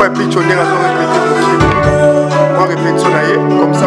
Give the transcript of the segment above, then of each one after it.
ya pitch ndenge azo répéter on répétition na ye comme ça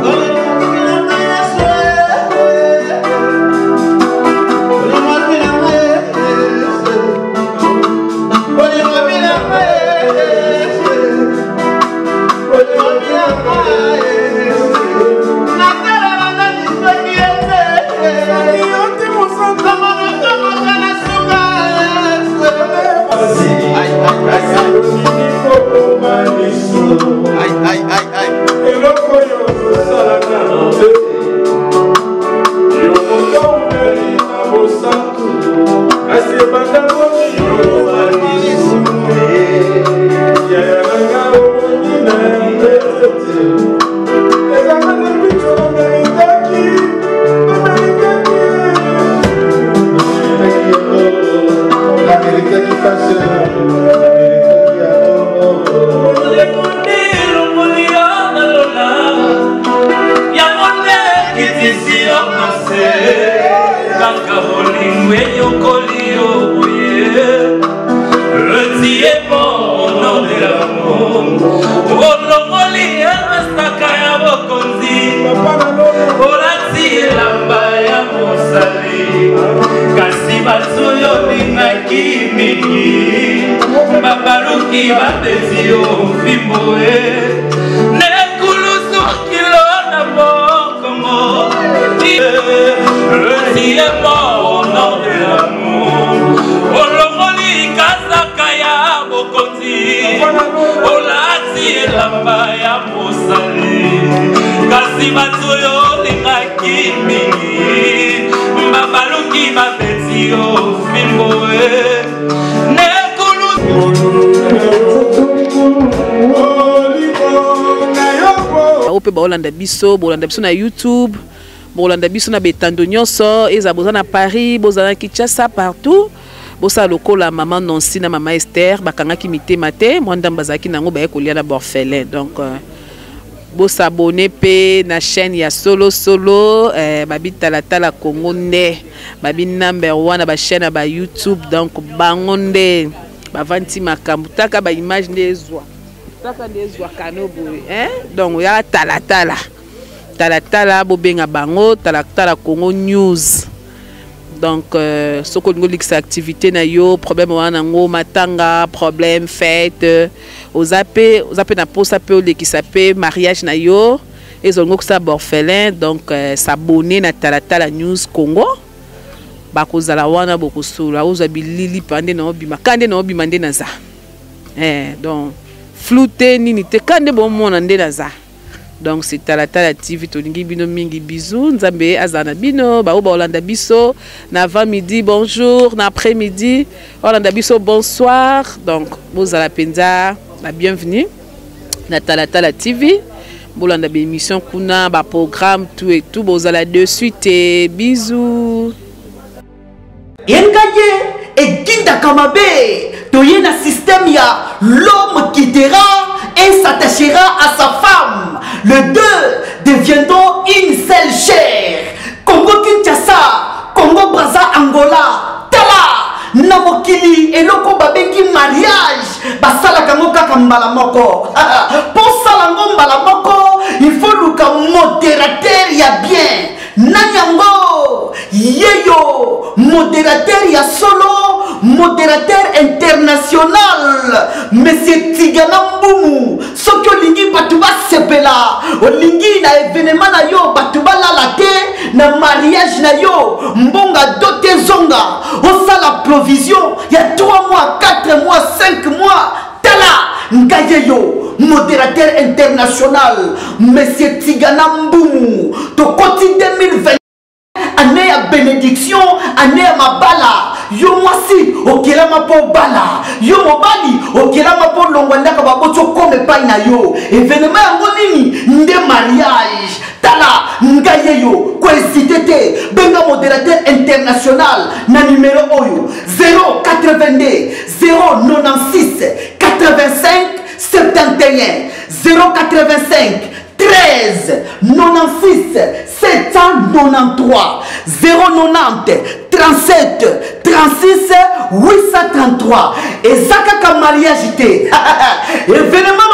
bolanda biso na YouTube, bolanda biso na betando nyonso, eza bozana Paris, bozana Kinshasa partout. Bosa lokola maman Nancy na maman Esther bakangaki mitema te, mwanda mbazaki nango baye kolia na borphelin. Donc bosa abonné pe na chaîne ya solo babi talatala Congo nde babi #1 na ba chaîne ba YouTube. Donc bangonde bavanti makambu taka ba image ndezwa taka ndezwa kanobo donc ya talatala bobenga bango talatala Congo News. Donc ce qu'on dit que activité na yo problème wana ngo matanga problème fête aux appels na posa pe le qui s'appelle mariage na yo et zongo que ça borphelin. Donc s'abonner na talatala News Congo bakozala wana bokosula ozabilili pande na obima kande na obima nde na za donc flouté nini te kande bon mona nde na za. Donc c'est talatala TV tolingi bino mingi bisous nzambe azana bino ba Olanda biso na avant midi bonjour na après midi Olanda biso bonsoir. Donc bozala penza la bienvenue na talatala TV bolanda be émission kuna ba programme tout et tout bozala de suite et bisous. Yengaye et Kinda Kamabe toye na système ya l'homme quittera et s'attachera à sa femme. Le deux deviendront une seule chair. Congo Kinshasa, Congo Brazza, Angola, Tala, Namokili et loko babengi mariage. Basala kango kaka mbala moko. Pour salango mbala moko, il faut luka modérateur ya bien. Nanyango, yeyo, modérateur ya solo, modérateur international, Monsieur Tigana Mbumu, Sokyo Lingi Batuba Sepela, Olingi na événement na yo, Batuba Lalate, na mariage na yo, Mbonga Dote Zonga, Osa la provision, il y a 3 mois, 4 mois, 5 mois, Tala, Ngayeyo, modérateur international, Monsieur Tigana Mbumu, Tokoti 2020. Année à bénédiction, année à mabala. Yo mwasi, okela mapo bala. Yo mobali, okela mapo longwanda kababocho kome pa na yo. Événement yango nini, nde mariage. Tala, ngayeyo, kwezitete, benga modérateur international, na numéro oyo, 082 096 85 71 085 13 96 793 090 37 36 833 et Zakaka mariage. Événement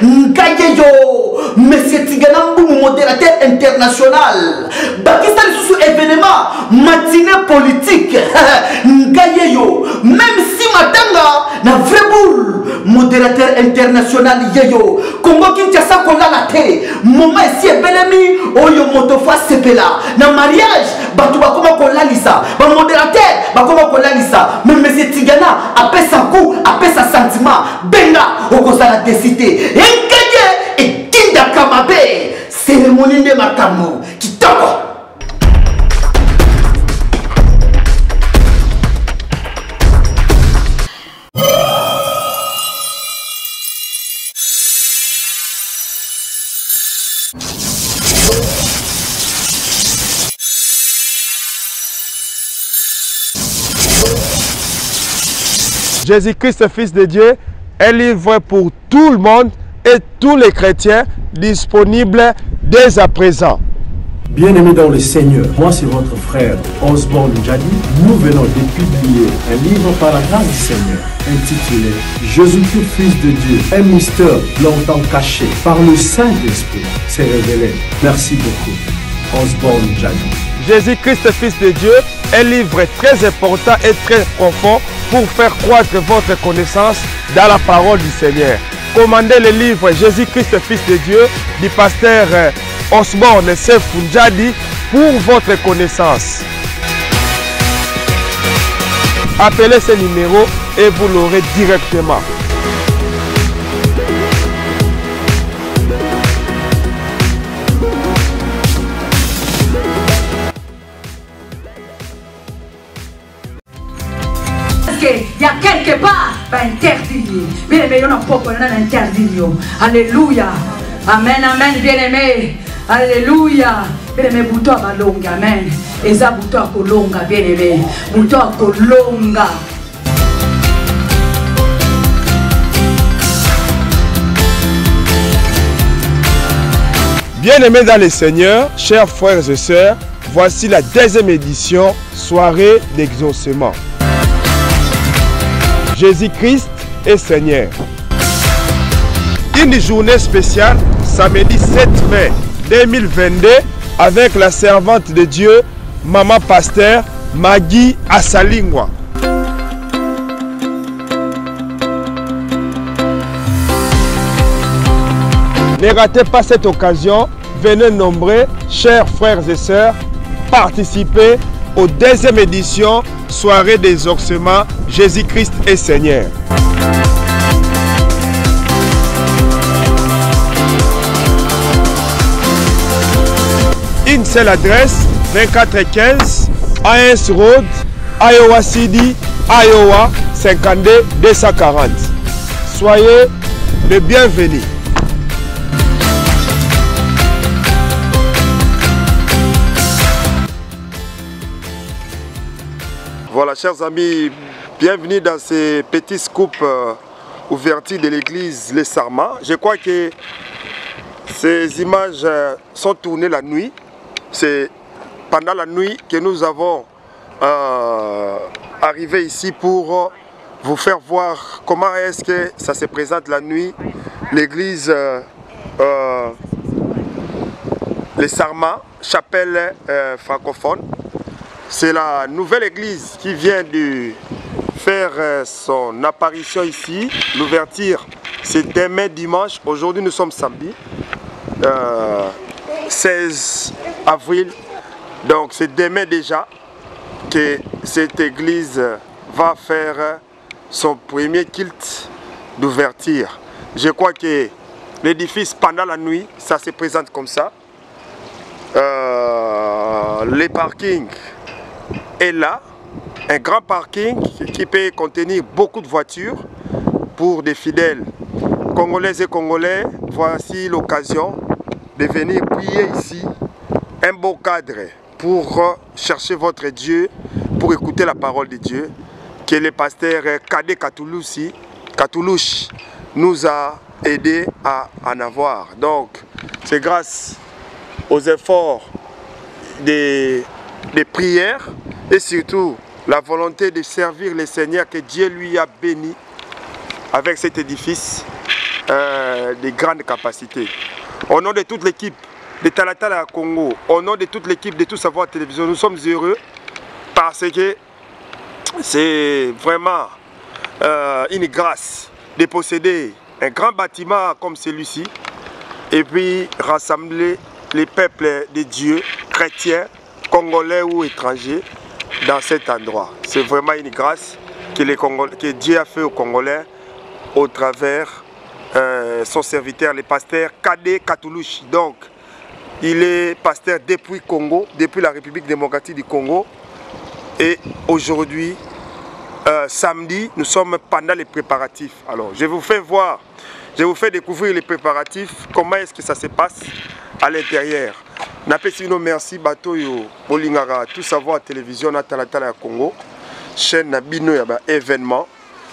Ngayeyo, Monsieur Tigana Mboumu, modérateur international. Bakistan sous événement, matinée politique. Ngayeyo, même si Matanga n'a vrai boule, modérateur international Yeyo. Congo Kinshasa kola la télé, moment ici est belemi, oyo motofa sepela. Na mariage, batu bakoma kola lisa, ba modérateur bakoma kola lisa. Même Monsieur Tigana après sa coup, après sa sentiment, benga okosa la décité. Engaye et Tinda Kamabe, cérémonie de Makamo, qui toko. Jésus-Christ, Fils de Dieu, est livré pour tout le monde et tous les chrétiens, disponible dès à présent. Bien-aimés dans le Seigneur, moi c'est votre frère Osborne Njadi. Nous venons de publier un livre par la grâce du Seigneur intitulé Jésus-Christ, Fils de Dieu, un mystère longtemps caché par le Saint-Esprit s'est révélé. Merci beaucoup, Osborne Njadi. Jésus-Christ, Fils de Dieu, un livre très important et très profond pour faire croître votre connaissance dans la parole du Seigneur. Commandez le livre Jésus-Christ, Fils de Dieu du pasteur Osborne Njadi pour votre connaissance. Appelez ce numéro et vous l'aurez directement. Il y a quelque part, va interdire. Bien aimé, on n'a pas interdit. Alléluia. Amen, amen, bien aimé. Alléluia. Bien aimé, bouton à longa. Amen. Et ça, bouton à longa, bien aimé. Bouton à longa. Bien-aimés dans le Seigneur, chers frères et sœurs, voici la deuxième édition, soirée d'exaucement. Jésus-Christ est Seigneur. Une journée spéciale, samedi 7 mai 2022, avec la servante de Dieu, Maman Pasteur Maggie Asalingwa. Ne ratez pas cette occasion, venez nombreux, chers frères et sœurs, participer aux deuxième édition soirée d'exaucement Jésus-Christ est Seigneur. Une seule adresse, 2415 AS Road, Iowa City, Iowa 52 240. Soyez les bienvenus. Voilà, chers amis, bienvenue dans ces petits scoops ouverture de l'église Les Sarmats. Je crois que ces images sont tournées la nuit. C'est pendant la nuit que nous avons arrivé ici pour vous faire voir comment est-ce que ça se présente la nuit. L'église Les Sarmats, chapelle francophone. C'est la nouvelle église qui vient de faire son apparition ici. L'ouverture, c'est demain dimanche. Aujourd'hui, nous sommes samedi, 16 avril. Donc, c'est demain déjà que cette église va faire son premier culte d'ouverture. Je crois que l'édifice, pendant la nuit, ça se présente comme ça. Les parkings est là, un grand parking qui peut contenir beaucoup de voitures pour des fidèles congolaises et congolais. Voici l'occasion de venir prier ici, un beau cadre pour chercher votre Dieu, pour écouter la parole de Dieu que le pasteur Kade Katoulouche nous a aidé à en avoir. Donc c'est grâce aux efforts des prières et surtout la volonté de servir le Seigneur que Dieu lui a béni avec cet édifice des grandes capacités. Au nom de toute l'équipe de Talatala Congo, au nom de toute l'équipe de Tout Savoir Télévision, nous sommes heureux parce que c'est vraiment une grâce de posséder un grand bâtiment comme celui-ci et puis rassembler les peuples de Dieu, chrétiens, congolais ou étrangers, dans cet endroit. C'est vraiment une grâce que Dieu a fait aux Congolais au travers son serviteur, le pasteur Kade Katoulouchi. Donc, il est pasteur depuis Congo, depuis la République démocratique du Congo. Et aujourd'hui, samedi, nous sommes pendant les préparatifs. Alors, je vous fais voir, je vous fais découvrir les préparatifs, comment est-ce que ça se passe à l'intérieur. Napesino merci bato yo bolingara Tout Savoir Télévision na Talatala Congo, chaîne Nabino ya ba événement.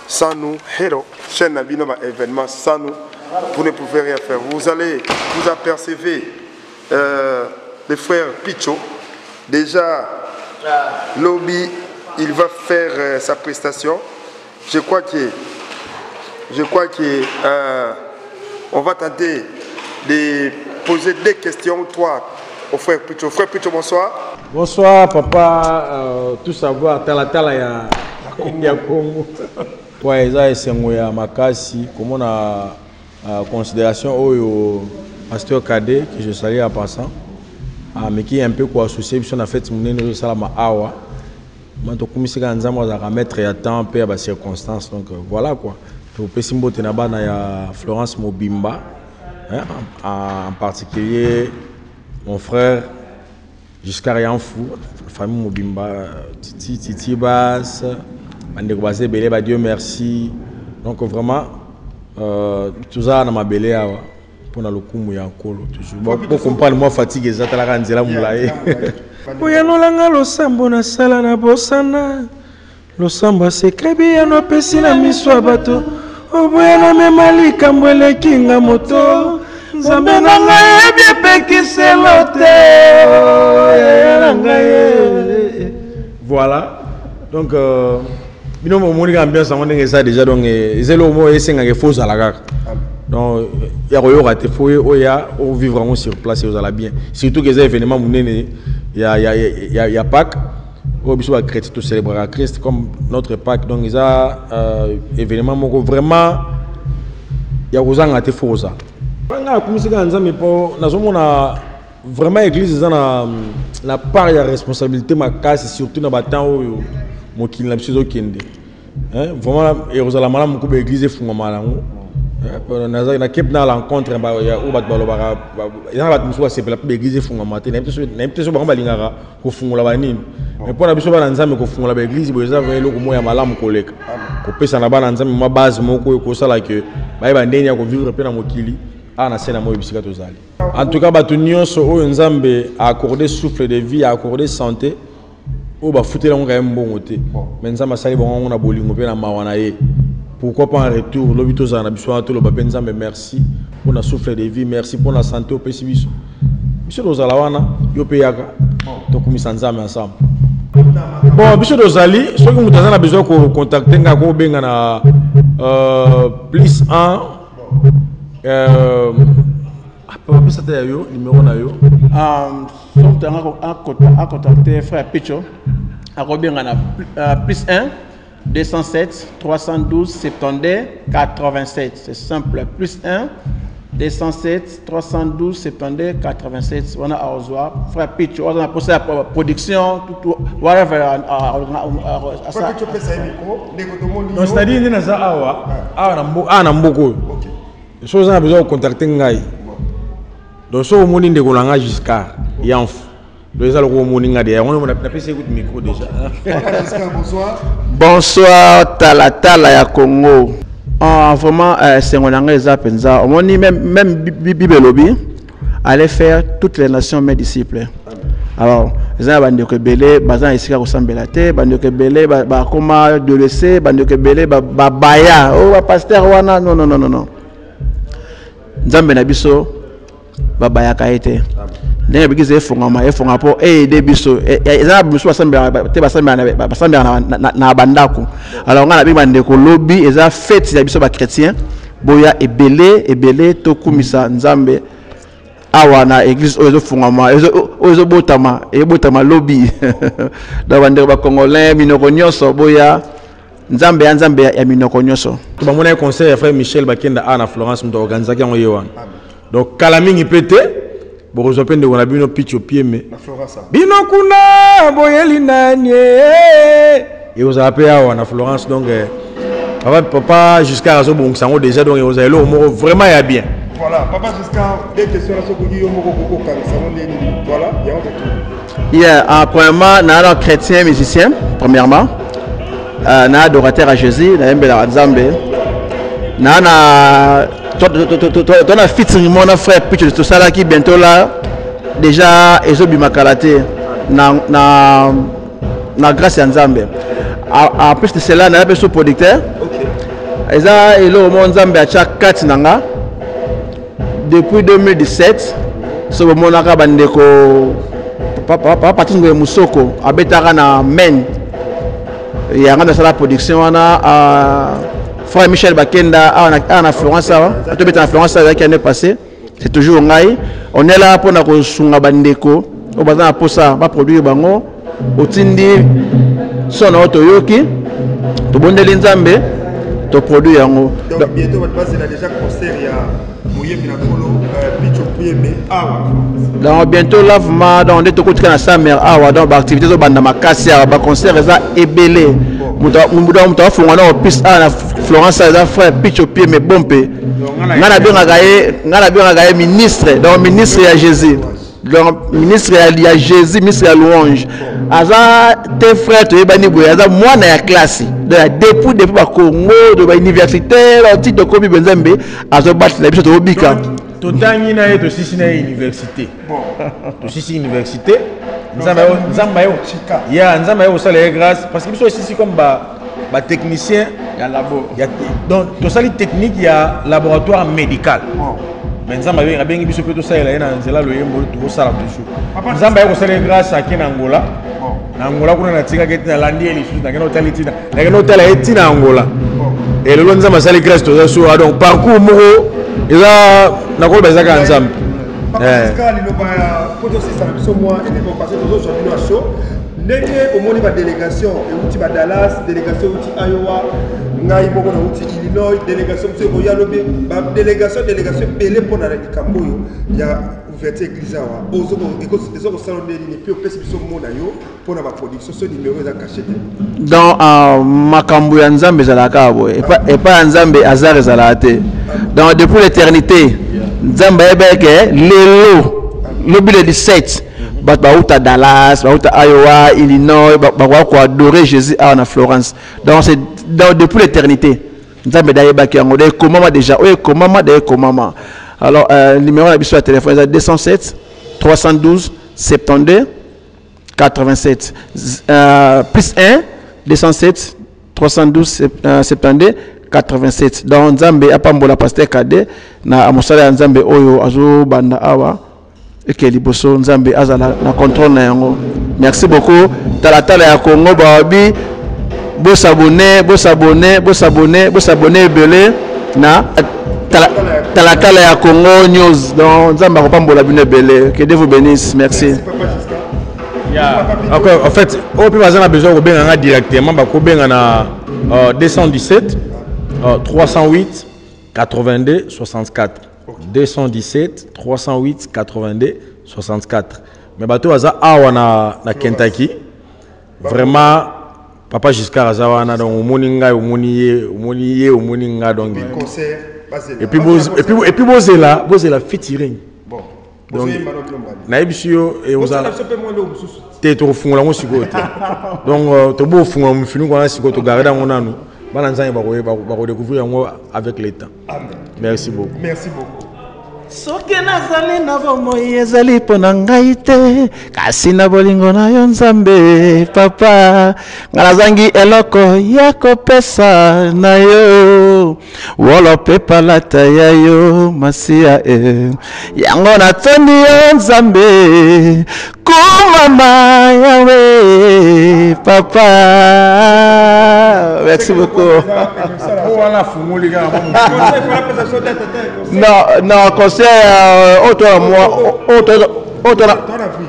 Sans nous, héros, chaîne Nabino ba événement, sans nous, vous ne pouvez rien faire. Vous allez vous apercevoir le frère Picho. Déjà, Lobby, il va faire sa prestation. Je crois que on va tenter de poser des questions, toi, au frère Picho. Frère Picho, bonsoir. Bonsoir, papa. Tout savoir, Talatala ya Congo. Ouais, ça c'est un makasi. Comme on a considération au pasteur Kade, que je salue en passant, mais qui est un peu quoi associé, puisqu'on a fait mon salama awa. Maintenant, comme si on a mettre à temps, peu à circonstances, donc voilà quoi. Pour Pessimbo Tenaba, il y a Florence Mobimba, en particulier mon frère Giscard Yanfou, la famille Mobimba, Titi Bass, Dieu merci. Donc vraiment, tout ça, on a belé pour le coup, il y a un colo. Pour comprendre, moi, fatigue, ça, la ranzela moulaye. Oyanolanga lo sambo na sala na bosana. Lo sambo sekrebi ya no pesi na miswa bato. Oboyana memali kambwele kinga moto. Nzambe na ngai ebie pekise lote. Voilà. Donc, bino mo moni ambiance on est ça déjà donc zelo mo esenga ke faux à la gare. Donc ya ko yo raté fo oya o vivre vraiment sur place et vous allez bien. Surtout que ces événements munene ya Pâques au biso ba chrétien tout célébrer à Christ comme notre Pâques donc ils a événement moko vraiment ya kozanga te faux ça. Nga kumisika nzambe po nazomona vraiment église za na part ya responsabilité makasi surtout na batant oyo mokili na biso kende vraiment erozala malamu ko église efunga malamu na kep na rencontre ya o bat balobara ya bat muso se pela église efunga matin na biso ba balingaka ko fungula banini mais pour na biso ba nzambe ko fungula ba église boza velo ko moya malamu koleka ko pesa na ba nzambe ma base moko ko sala que ba ndeni ya ko vivre pe na mokili na sena moyo bisika tozali en tout cas batu nyonso o nzambe a accordé souffle de vie a accordé santé o ba futela ngo kayem bongo te mais nzamba sali bongo na bolingo pe na mawana ye pourquoi pas en retour lobito za na biso to lo ba nzambe merci pour na souffle de vie merci pour la santé au pesi biso biso dozala wana yo pe yaka to kumisa nzambe ensemble bon biso dozali soki mutu aza na besoin ko contacter nga ko benga na +1 Papa, ça t'a eu numéro na yo. À contacter frère Picho. À combien on a +1 207 312 72 87. C'est simple. +1 207 312 72 87. On a à revoir frère Picho. On a posé la production tout whatever. Frère Picho peut ça micro. Non, c'est-à-dire ni na za awa na mboko. Chose a besoin de contacter ngai. Donc so omoni ndeko langa Giscard Yanfou. Donc ça le omoni ngade. On a passé écoute micro déjà. Bonsoir. Bonsoir Talatala ya Congo. Vraiment c'est on langa za penza. Omoni même Bibelobi allait faire toutes les nations mes disciples. Alors za bande ko belé bazan isika ko sambela te bande ko belé ba koma de laisser bande ko belé ba baya o pasteur wana non. Nzambe na biso baba ya kaete ndenge bigize efunga po de biso eza biso basambela na bandako alors nga na bimba ndeko lobby eza fête ya biso ba chrétien boya ebele to kumisa nzambe awa na église ozo fungama ozo botama lobby da bandeko ba congolais minoko nyonso boya nzambe ya minoko nyonso to bamona un conseil ya frère Michel Bakenda ana Florence mto organiser yango yewan donc kala mingi pété bozo pende on a bino pitcho pied mais bino kuna boyeli nanye et vous appelez awa na Florence donc papa jusqu'à razo bon sango déjà donc vous avez le vraiment ya bien. Voilà, papa jusqu'à des questions sur le voilà, il y a premièrement un chrétien musicien premièrement un adorateur à Jésus na mbela nzambe na ton a featuring mon frère pitch tout ça là qui bientôt là déjà ezobi makalate na grâce à nzambe en plus de cela na beso producteur eza elo mo nzambe a chaque 4 nanga depuis 2017 so monaka bandeko papa patingo musoko abetaka na men ya ngana sala production wana frère Michel Bakenda ana Florence to beta na Florence avec l'année passée c'est toujours ngai on est là pour na ko sunga bandeko o bazana posa ba produire bango otindi sono otoyoki to bondeli nzambe to produire yango donc bientôt votre base là déjà concert ya moyebi na kolo pitcho pieme awa donc bientôt là vraiment dans des toko tika na sa mère awa dans ba activité zo banda makasi ya ba concert eza ebele muta funga na piste na Florence eza frère pitcho pieme bompe ngana bien gaé ministre donc ministre ya Jésus donc ministre ya Jésus ministre ya louange aza tes frères to ebani boya aza mwana ya classe depuis ba Congo de ba université la titre de kobi benzembe azo battre la biso to bika to tangi na ye to sisi na université to sisi université nzamba yo ya nzamba yo sala grâce parce que biso sisi comme ba technicien ya labo donc to sali technique ya laboratoire médical mais nzamba yo ngabengi biso peto sala ena nzela loyembo to sala toujours nzamba yo sala grâce à Angola na Angola kuna natika keti na landi eli susu nakena hôtel etina nakena hôtel etina Angola et le nzamba sala grâce to so donc parcours moko eza nakolo bazaka nzamba Pascal il va photo système biso moi et les passer tous aujourd'hui à show ndenge omoni ba délégation et uti ba Dallas délégation uti Iowa ngai moko na uti Illinois délégation uti Oyalobe ba délégation belé pour na likambo yo ya ouverture église awa ozoko ezoko salon ni puis opesi biso mona yo pour na ba production so numéro za caché dans makambo ya nzambe zalaka bo et pas nzambe azar zalate dans depuis l'éternité nzambe ebeke lelo le 17 bauta Dallas bauta Iowa Illinois ko adorer Jésus à Florence donc c'est depuis l'éternité nzambe dayebaki yango de comment déjà comment alors numéro de biso téléphone est 207 312 72 87 plus 1 207 312 72 87 donc nzambe apambola pasteur Kade na amosala nzambe oyo azo banda awa eke liboso nzambe azala na contrôle na yango merci beaucoup talatala ya Congo babi bosabone belé na talatala ya Congo news donc nzambe akopambola bino belé que Dieu vous bénisse merci. En fait on peut pas besoin de benga directement ba ko benga na 217 308 82 64 217 308 82 64 mais bateau aza awa na Kentucky vraiment papa jusqu'à azawana donc omoni nga donc concert et puis bozela featuring bon donc na ebisio et oza te to fungula ngo sikote donc to bo fungula mfinu kwa sikote to garder ngo nanu bana nzanye ba découvrir yango avec le temps. Merci beaucoup. Merci beaucoup. Soki nazali na bomoi ezali pona ngai te kasi na bolingo na yo nzambe papa ngalazangi eloko ya kopesa na yo wolo pepa lata ya yo masia yango na tondi yo nzambe kumama yawe papa Merci beaucoup. Non, concert,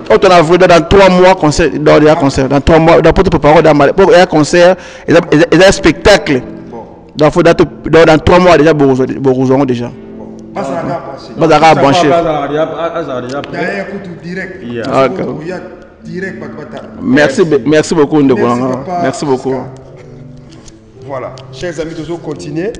autre a vu dans 3 mois, concert, dans 3 mois, dans pour préparer pour un concert, et un spectacle. Donc, dans 3 mois déjà, Bourgouzon déjà. Bazara branché. Merci beaucoup, Ndegolanga. Merci beaucoup. Voilà, chers amis, toujours continuer.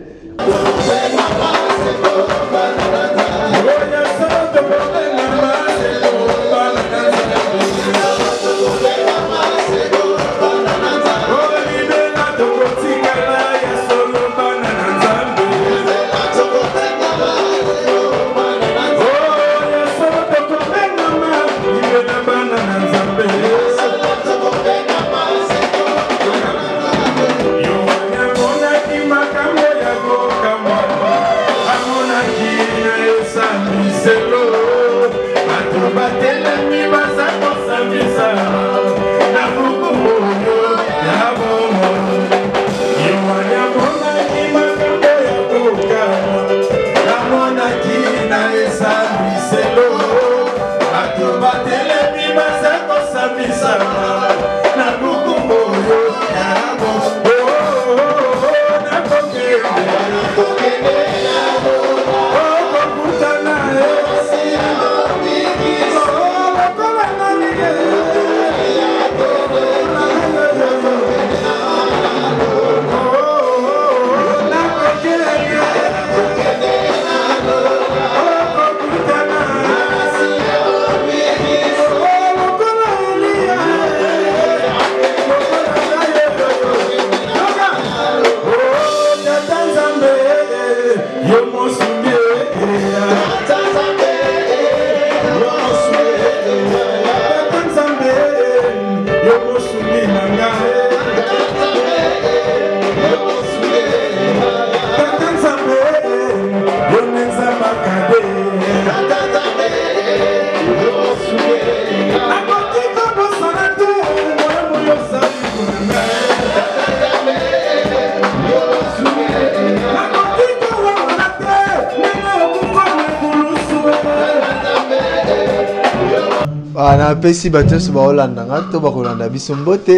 Si bateau sur Hollande,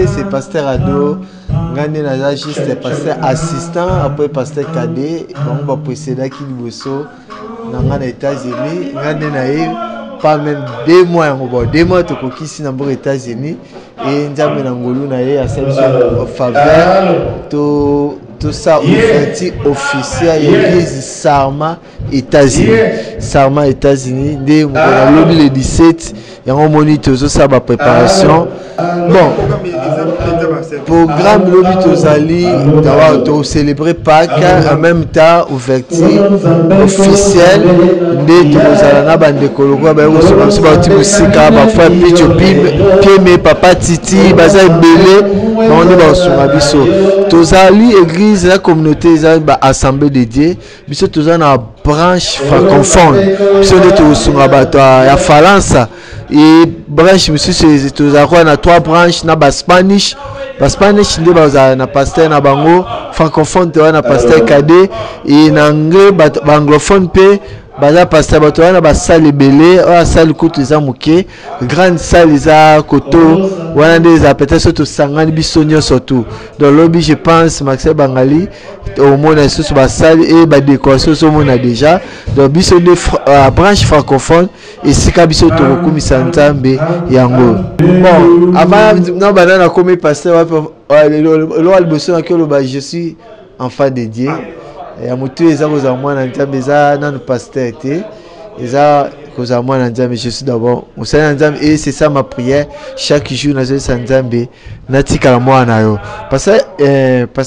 c'est pasteur Ado, Ngane juste pasteur assistant, après pasteur Cadet, on va précéder qui bosso dans les États-Unis, Ngane pas même 2 mois, 2 mois to kokisi na les États-Unis et Nzambe na ngolu na ye a service faveur tout ça officiel église Sarma États-Unis. Sarma États-Unis dès le 17 et on moniteur ça ba préparation. Bon, programme lobby tozali d'avoir to célébrer Pâques en même temps ouverture officielle de tozala na bande koloko ba yo so ba ti musika ba fa picho pied papa titi baza belé on est ba so biso tozali église la communauté ba assemblée dédiée biso tozala na branche francophone biso de tosunga bato ya Faransa et branche monsieur c'est tozala na 3 branches na ba Spanish nde baza na pasteur na bango francophone to na pasteur Cadet et na anglais ba anglophone pe baza pasteur bato wana ba salle belé o salle kutu za muke grande salle za koto wana nde za peut-être surtout sangani biso nyonso tout dans lobby je pense Maxel Bangali au mona sous ba salle et ba décoration so mona déjà donc biso de branche francophone et sika biso to komisa Nzambe yango bon avant na banana comme pasteur lo alboso na kelo ba je suis enfant de Dieu et à mutu eza koza mwana Nzambe eza nanu pasteur te eza koza mwana Nzambe je suis d'abord musana Nzambe et c'est ça ma prière chaque jour na zo Nzambe natika mwana yo parce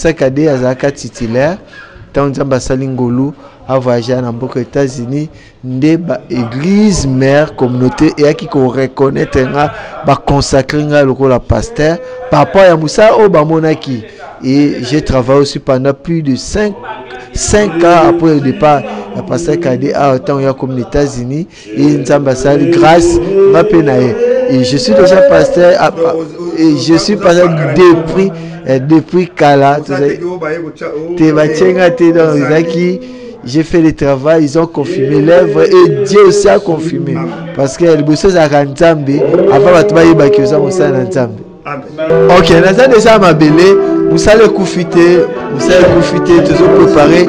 que Cadet azaka titulaire tant Nzambe asali ngolu a voyagé na mboka États-Unis nde ba église mère communauté et qui ko reconnaître nga ba consacrer nga lokola pasteur papa ya musa o ba monaki et j'ai travaillé aussi pendant plus de 5 ans après le départ pasteur Kadi a autant il y a comme les États-Unis et Nzamba sali grâce ma penaye. Et je suis déjà pasteur et je suis pasteur depuis Kala. J'ai fait le travail, ils ont confirmé l'œuvre et Dieu aussi a confirmé. Parce que les choses à Nzambe, avant de faire des choses, on s'en Nzambe. Ok, nous avons déjà ma belé, vous allez profiter, toujours préparer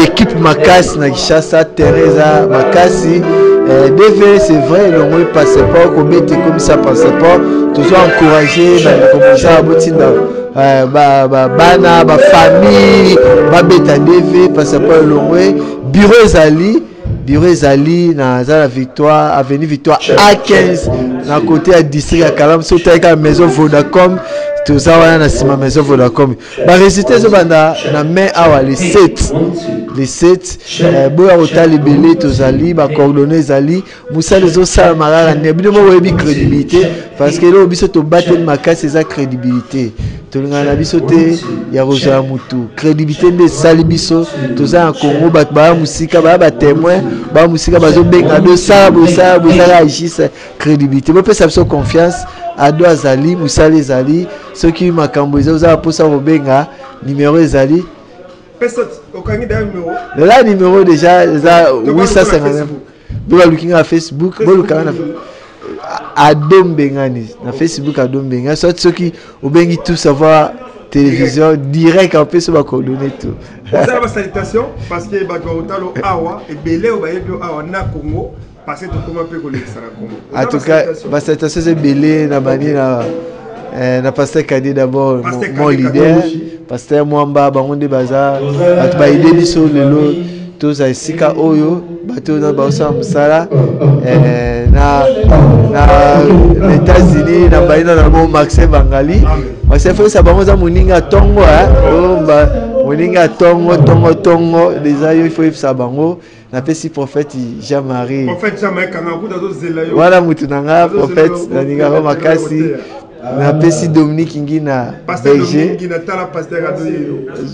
équipe Makassi, Nakishasa, Teresa, Makassi. DV, c'est vrai, le mot passeport, comme ça, passeport, toujours encourager, comme ça, bana, ba famille, ba beta DV, passeport, le mot, bureau Zali, na la Victoire, avenue Victoire A15, na côté à district à Kalam, surtout avec la maison Vodacom, tout ça, on a la maison Vodacom. Ba résultat, ce banda, na main à les 7. Les 7, boya otali belé tozali ba coordonner zali musa les autres salmara ne bidemo webi crédibilité parce que là biso to battre makasi sa crédibilité to ngana biso te ya roza mutu crédibilité de sali biso toza en Congo ba musika ba témoin ba musika bazo benga do ça agisse crédibilité mo pesa biso confiance ado azali musa les zali ceux qui makambo za posa robenga numéro ezali. Le numéro déjà, 859. Vous looking à Facebook, vous looking à Dombengani, na Facebook à Dombengani. Soit ceux qui ont bien tout savoir télévision direct en plus va coordonner tout. Vous avez ma salutation parce que Bagotalo Awa et Belé au Bayebio Awa na Congo parce que tout comment peut coller ça na Congo. En tout cas, ma salutation c'est Belé na bani na pasteur Kadi d'abord mon leader. Pasteur Mwamba bangonde baza ba idée biso lelo toza sika oyo bato na baosa musala na États-Unis na baina na mo Maxime Bangali Maxime fait ça bango za moninga tongo moninga tongo déjà il faut ça bango na pesi prophète Jean-Marie prophète Jean-Marie kangaku dazo zela yo voilà mutu nanga prophète na ninga Makassi na pesi Dominique Ngina BG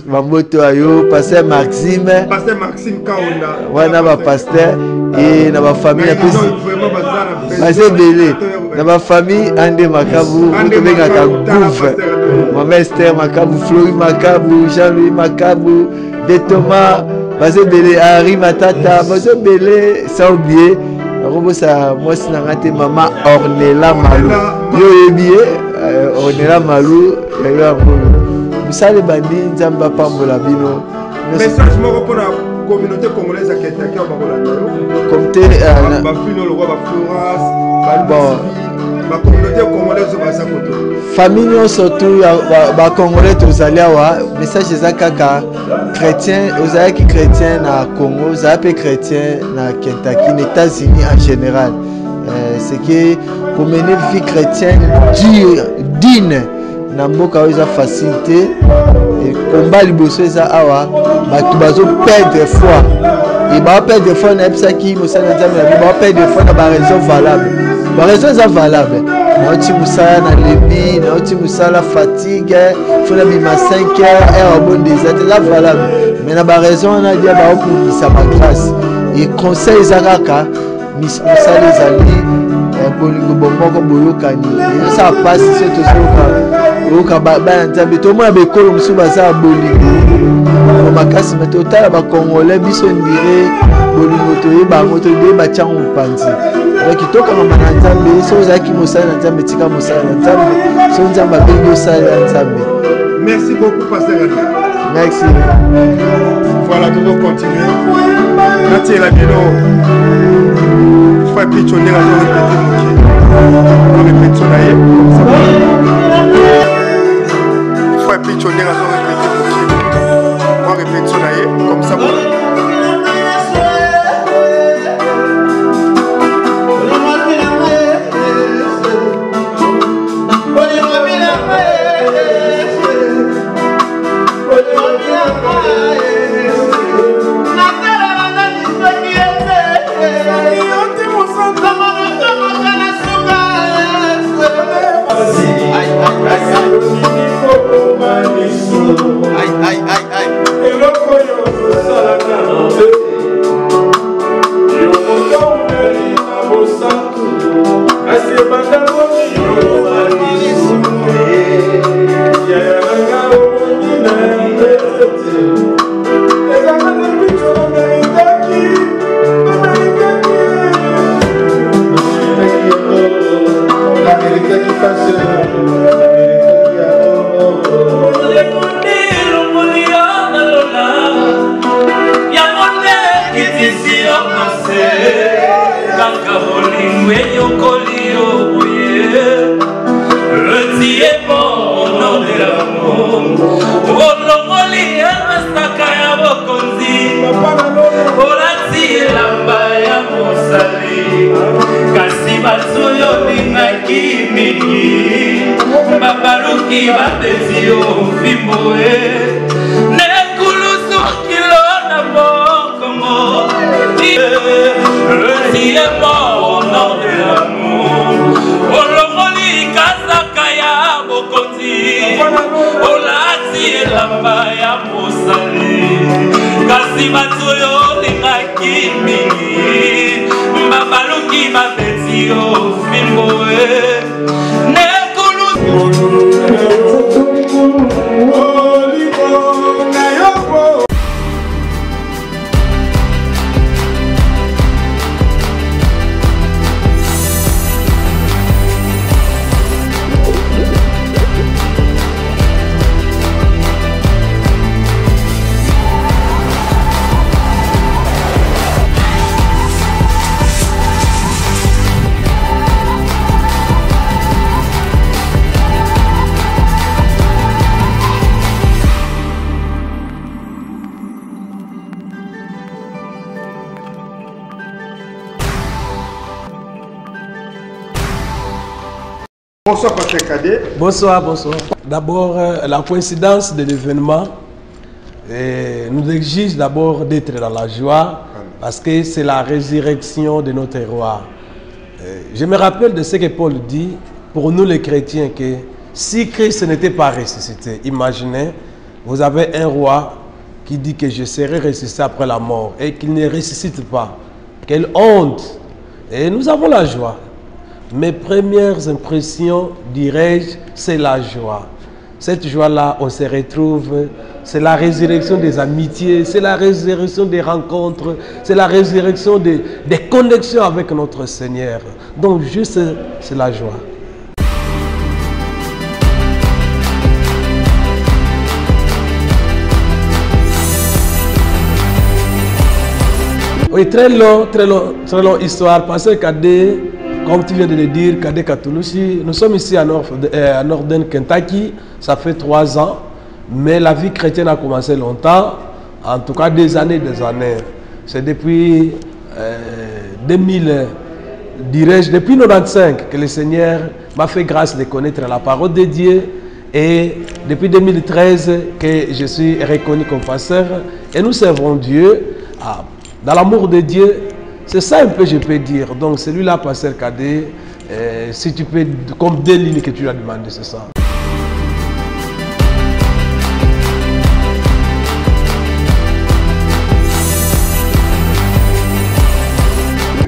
Mamboto ayo pasteur Maxime Kaona wana ba pasteur et na ba famille na pesi basé belé na ba famille ande makabu benga ka gouv maman Esther makabu Flori makabu Jean-Louis makabu de Thomas basé belé Henri Matata basé belé sans oublier Robosa moi si nangate maman Ornella Malou yo yebié Ornella Malou yo musale bandi nzamba pambola bino message moko pour la communauté congolaise à Kentucky au Bakolanda comté ba fino le roi ba Florence ba communauté congolaise au Basakoto famille surtout ba congolais tozali awa message za kaka chrétien ozali chrétien na Congo zape chrétien na Kentucky les États-Unis en général c'est que pour mener vie chrétienne digne na mboka oza facilité et combat liboso eza awa bato bazo perdre foi et ba perdre foi na epsaki mosala nzambe na ba perdre foi na ba raison valable ba raison eza valable na oti musala na lebi na oti musala fatigue faut na bima 5 heures bon des la valable mais na ba raison na dia ba pour sa grâce et conseil ezakaka musala ezali bolingo bomoko boyokani ça passe surtout oka ba nzambe to mona bekolo musu baza bolingo makasi mais total ba congolais biso ndire bolingo to yeba moto de ba chango panzi donc toka mama na nzambe so zaki mosala na nzambe tika mosala na nzambe so nzamba bengo sala na nzambe. Merci beaucoup pasteur Ali. Merci. Voilà, nous allons continuer. Natie la bino frère Picho ndela zo répéter mon naye frère Picho ndela zo répéter mon répète son naye comme ça Aïe, aïe, aïe, aïe. Bonsoir Patrick Cadet. Bonsoir, bonsoir. D'abord, la coïncidence de l'événement nous exige d'abord d'être dans la joie parce que c'est la résurrection de notre roi. Je me rappelle de ce que Paul dit pour nous les chrétiens que si Christ n'était pas ressuscité, imaginez, vous avez un roi qui dit que je serai ressuscité après la mort et qu'il ne ressuscite pas. Quelle honte! Et nous avons la joie. Mes premières impressions, dirais-je, c'est la joie. Cette joie-là, on se retrouve, c'est la résurrection des amitiés, c'est la résurrection des rencontres, c'est la résurrection des connexions avec notre Seigneur. Donc juste, c'est la joie. Oui, très long histoire. Pasteur Cadet, comme tu viens de le dire, Cadet Katoulouchi, nous sommes ici à Northern Kentucky, ça fait 3 ans, mais la vie chrétienne a commencé longtemps, en tout cas des années. C'est depuis 2000, dirais-je, depuis 95 que le Seigneur m'a fait grâce de connaître la parole de Dieu et depuis 2013 que je suis reconnu comme pasteur et nous servons Dieu dans l'amour de Dieu. C'est ça un peu, je peux dire. Donc celui-là, pasteur Cadet, si tu peux, comme 2 lignes que tu as demandé, c'est ça.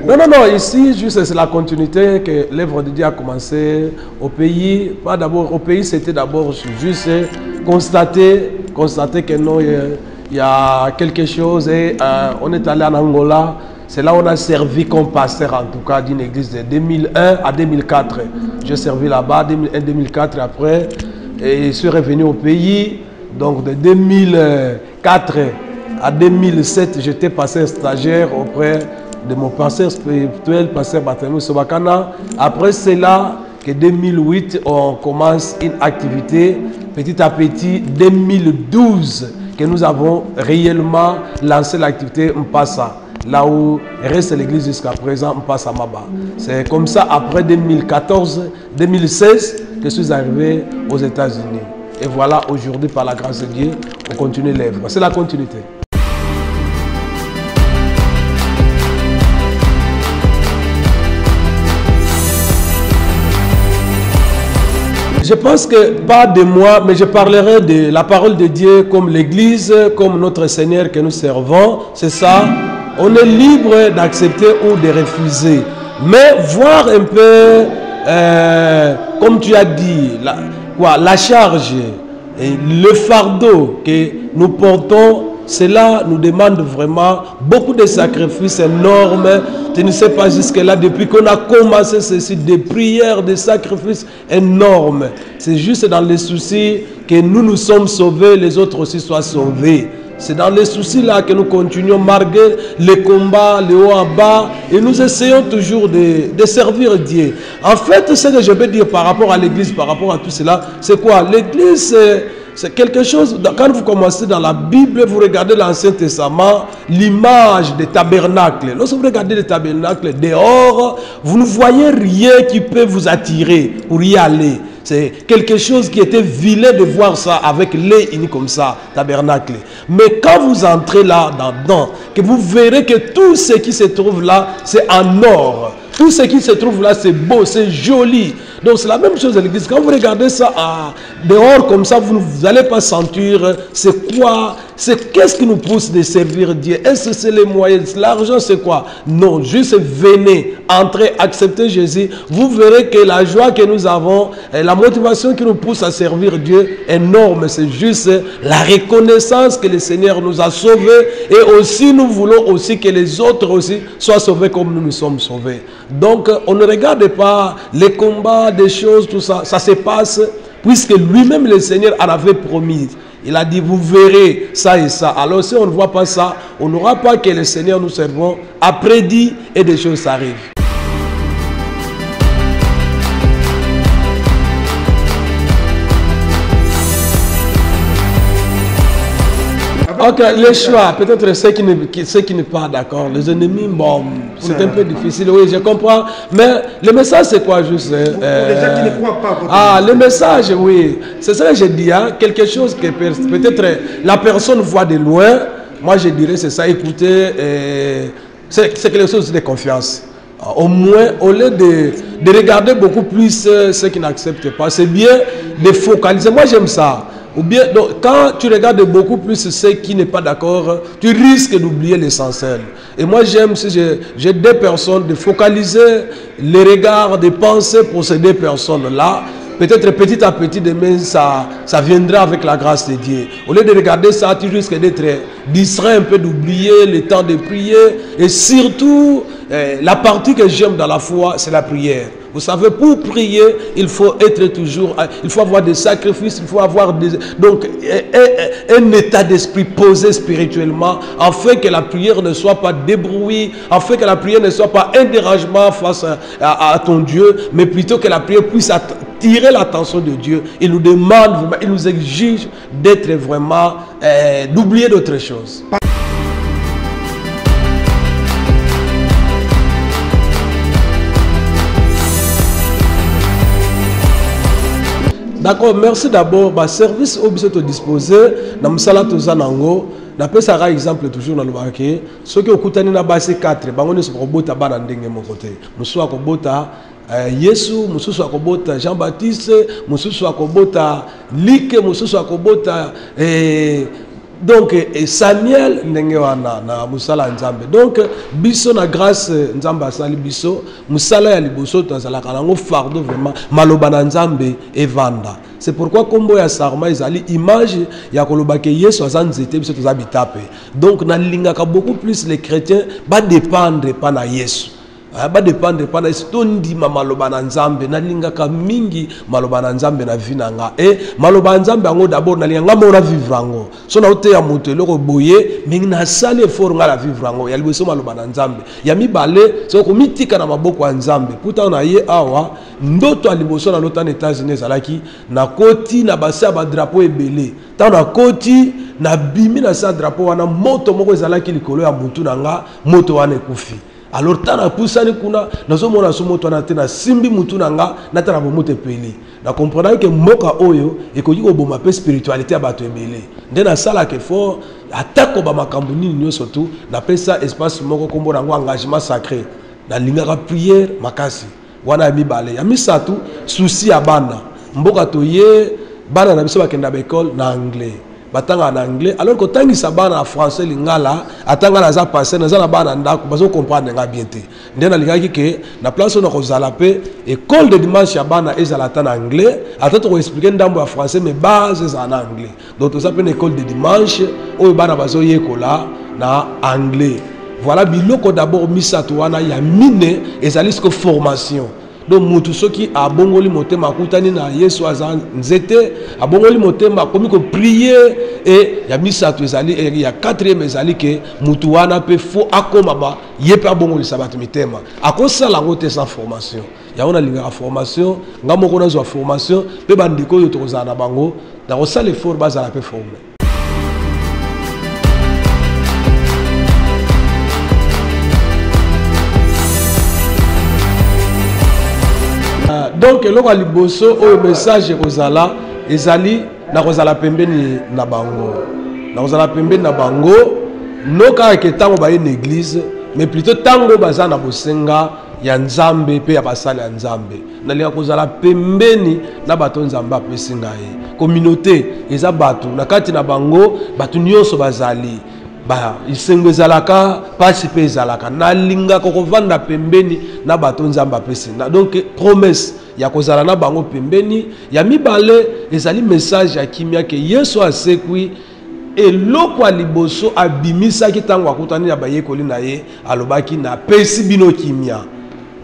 Non, ici, juste c'est la continuité que l'œuvre de Dieu a commencé au pays. Pas d'abord au pays, c'était d'abord juste constater que non, il y a quelque chose et on est allé en Angola. C'est là où on a servi comme pasteur, en tout cas, d'une église de 2001 à 2004. J'ai servi là-bas, 2001-2004, après, et je suis revenu au pays. Donc, de 2004 à 2007, j'étais pasteur stagiaire auprès de mon pasteur spirituel, pasteur Barthélemy Sobakana. Après cela, que 2008, on commence une activité, petit à petit, 2012, que nous avons réellement lancé l'activité Mpassa. Là où reste l'église jusqu'à présent, on passe à Maba. C'est comme ça, après 2014, 2016, que je suis arrivé aux États-Unis. Et voilà, aujourd'hui, par la grâce de Dieu, on continue l'œuvre. C'est la continuité. Je pense que, pas de moi, mais je parlerai de la parole de Dieu comme l'Église, comme notre Seigneur que nous servons. C'est ça. On est libre d'accepter ou de refuser. Mais voir un peu, comme tu as dit, la charge et le fardeau que nous portons, cela nous demande vraiment beaucoup de sacrifices énormes. Tu ne sais pas jusque-là, depuis qu'on a commencé ceci, des prières, des sacrifices énormes. C'est juste dans les soucis que nous sommes sauvés, les autres aussi soient sauvés. C'est dans les soucis là que nous continuons malgré les combats, les hauts en bas, et nous essayons toujours de servir Dieu. En fait, ce que je peux dire par rapport à l'église, par rapport à tout cela, c'est quoi? L'église, c'est quelque chose, quand vous commencez dans la Bible, vous regardez l'Ancien Testament, l'image des tabernacles. Lorsque vous regardez les tabernacles dehors, vous ne voyez rien qui peut vous attirer pour y aller. C'est quelque chose qui était vilain de voir ça avec les unis comme ça, tabernacle. Mais quand vous entrez là dedans, que vous verrez que tout ce qui se trouve là, c'est en or. Tout ce qui se trouve là, c'est beau, c'est joli. Donc c'est la même chose à l'église. Quand vous regardez ça dehors comme ça, vous n'allez pas sentir c'est quoi, qu'est-ce qui nous pousse de servir Dieu. Est-ce que c'est les moyens, l'argent c'est quoi? Non, juste venez, entrez, acceptez Jésus. Vous verrez que la joie que nous avons, la motivation qui nous pousse à servir Dieu est énorme. C'est juste la reconnaissance que le Seigneur nous a sauvés, et aussi nous voulons aussi que les autres aussi soient sauvés comme nous nous sommes sauvés. Donc on ne regarde pas les combats, des choses, tout ça, ça se passe puisque lui-même le Seigneur en avait promis. Il a dit vous verrez ça et ça. Alors si on ne voit pas ça, on n'aura pas que le Seigneur nous servons a prédit et des choses arrivent. Ok, les choix, peut-être ceux qui ne pas d'accord, les ennemis, bon, c'est un peu difficile, oui, je comprends, mais le message c'est quoi juste les gens qui ne croient pas. Le message, oui, c'est ça que je dis, hein, quelque chose que peut-être la personne voit de loin, moi je dirais c'est ça, écoutez, c'est quelque chose de confiance. Au moins, au lieu de regarder beaucoup plus ceux qui n'acceptent pas, c'est bien de focaliser, moi j'aime ça. Ou bien, donc, quand tu regardes beaucoup plus ceux qui n'est pas d'accord, tu risques d'oublier l'essentiel. Et moi, j'aime, si j'ai deux personnes, de focaliser les regards, de penser pour ces deux personnes-là. Peut-être petit à petit, demain, ça viendra avec la grâce de Dieu. Au lieu de regarder ça, tu risques d'être distrait, un peu d'oublier le temps de prier. Et surtout, la partie que j'aime dans la foi, c'est la prière. Vous savez, pour prier, il faut être toujours, il faut avoir des sacrifices, il faut avoir donc un état d'esprit posé spirituellement, afin que la prière ne soit pas débrouillée, afin que la prière ne soit pas un dérangement face à ton Dieu, mais plutôt que la prière puisse attirer l'attention de Dieu. Il nous demande, il nous exige d'être vraiment, d'oublier d'autres choses. D'accord, merci d'abord. Service au biseau disposé, dans le salat aux anango, d'après ça, exemple toujours dans le marqué, ceux qui ont coûté na base 4, bango se robota bana ndenge mon côté. Musu akobota Yesu, musu akobota Jean-Baptiste, musu akobota Like, musu akobota donc Samuel ndenge wana na musala nzambe. Donc biso na grâce nzambe asali biso musala ya liboso tozala kanango fardeau vraiment maloba na nzambe evanda. C'est pourquoi kombo ya sarma ezali image ya koloba ke Yesu azanzete biso tozabitape. Donc na lingaka beaucoup plus les chrétiens ba dépendre pas na Yesu. Ba dépendre pas na stondi maloba na nzambe na lingaka mingi maloba na nzambe na vinanga et maloba nzambe ngo d'abord na linganga mona vivre ngo so na ote ya moto eloko boye mingi na sale effort nga la vivre ngo ya liboso maloba na nzambe ya mibale so ko mitika na maboko ya nzambe puta na ye awa ndoto ya liboso na lota na États-Unis zalaki na koti na basa ba drapeau ebele ta na koti na bimi na sa drapeau wana moto moko ezalaki likolo ya mutu nanga moto wana ekufi. Alors tana pusani kuna nazo mona somo to na tena simbi mutu nanga na tana bomote peli na comprendre que moka oyo ekoki ko boma pe spiritualité abato ebele ndena sala ke fort atako ba makambu nini nyoso tu na pesa espace moko kombo nango engagement sacré na lingaka prière makasi wana mibale ya misatu souci ya bana mboka toye bana na biso bakenda ba école na anglais batanga en anglais alors que tangi sabana en français lingala atanga na za passer na za na bana ndako bazo comprendre nga bien te ndena lingaki ke na place on a kozala pe école de dimanche ya bana ezala en anglais atatu ko expliquer ndambo ya français mais base en anglais donc ça peut une école de dimanche o bana bazo yekola na anglais voilà biloko d'abord misato wana ya mine ezali ce formation. Donc mutu soki abongoli motema kutani na Yesu azan nzete abongoli motema komi ko prier et ya misato ezali et ya quatrième ezali ke mutu wana pe fo akoma ba yepe abongoli sabato mitema akosala ngote sans formation ya ona linga formation ngamo kona zo formation pe bandiko yo tokozana na bango na kosala effort bazala pe former. Donc loko liboso o message kozala ezali na kozala pembeni na bango na bango noka ke tango ba une église mais plutôt tango baza na bosenga ya nzambe pe ya basali ya nzambe na lia kozala pembeni na bato nzamba pesinga ye communauté eza bato na kati na bango bato nyonso bazali ba isengo ezalaka pasi pe ezalaka na linga ko vanda pembeni na bato nzamba pesinga donc promesse ya kozala na bango pembeni ya mibale ezali message ya kimia ke Yesu asekwi eloko liboso abimisa kitango akutani ya bayekoli na ye alobaki na pesi bino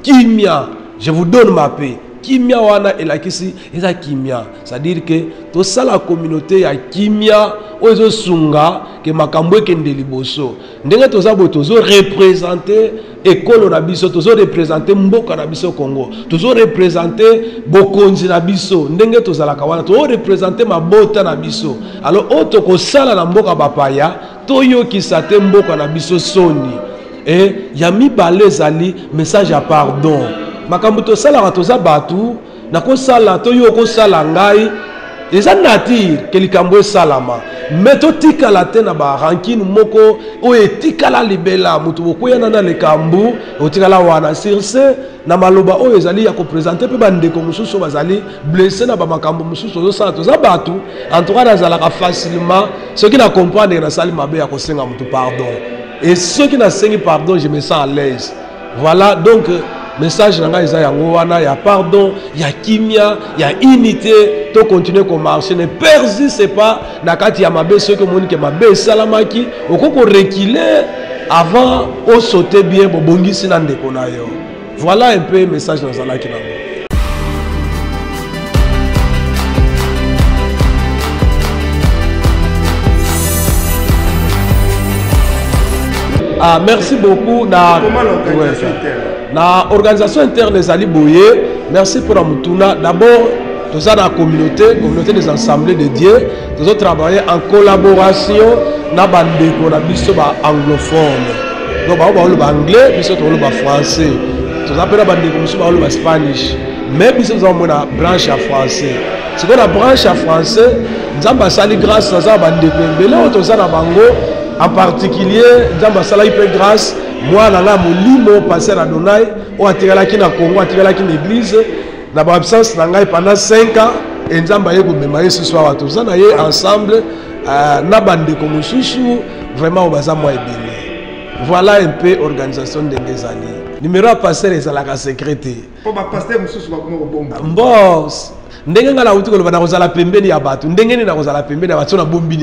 kimia je vous donne ma paix kimia wana elakisi eza kimia c'est-à-dire que to sala communauté ya kimia ozo sunga ke makambo ekende liboso ndenge toza bo tozo représenter ekolo na biso tozo représenter mboka na biso Congo tozo représenter bokonzi na biso ndenge tozala kawana tozo représenter mabota na biso alors oto ko sala na mboka bapaya toyo kisate mboka na biso soni et ya mibale ezali message ya pardon makambo to sala toza batu na ko sala toyo ko sala ngai eza nature ke likambo esalama mais totikala te na barankine moko oyo etikala libela mutu bokoyana na likambo otikala wana sirse na maloba oyo ezali ya kopresente mpe bandeko mosusu bazali blessé na bamakambo mosusu ozosala toza batu en tout cas nazalaka facilement soki na comprendre nasali mabe ya kosenga mutu pardon et soki nasengi pardon je me sens à l'aise voilà donc message nanga eza yango wana ya pardon ya kimia ya unité to continuer ko marcher ne persiste pas na kati ya mabe soki moni ke mabe salamaki okoko reculer avant o sauter bien bobongisi na ndeko na yo voilà un peu message dans la kinango. Ah, merci beaucoup na na organisation interne des Ali Boye. Merci pour la mutuna. D'abord, nous avons la communauté des assemblées de Dieu. Nous avons travaillé en collaboration na bandeko na biso ba anglophone. Donc ba anglais, biso to ba français. Nous avons la bandeko biso ba spanish. Mais biso nous avons la branche à français. C'est que la branche à français, nous avons sali grâce à bandeko mbele otoza na bango. En particulier, Nzamba Sala y fait grâce, moi, là, mon passer à Donai, on a tiré la Kina Congo, a tiré la Kina Église, dans l'absence, pendant 5 ans, et Nzamba y a ce soir à tous, on a ensemble, Nabande comme Soussou, vraiment, on va s'amuser bien. Voilà un peu l'organisation de Ngezali. Numéro à passer, c'est la secrétaire. Pour ma passer, Soussou, bon. Ndenge ngala uti ko bana kozala pembeni ya batu ndenge ni na kozala pembeni ya batu na bombi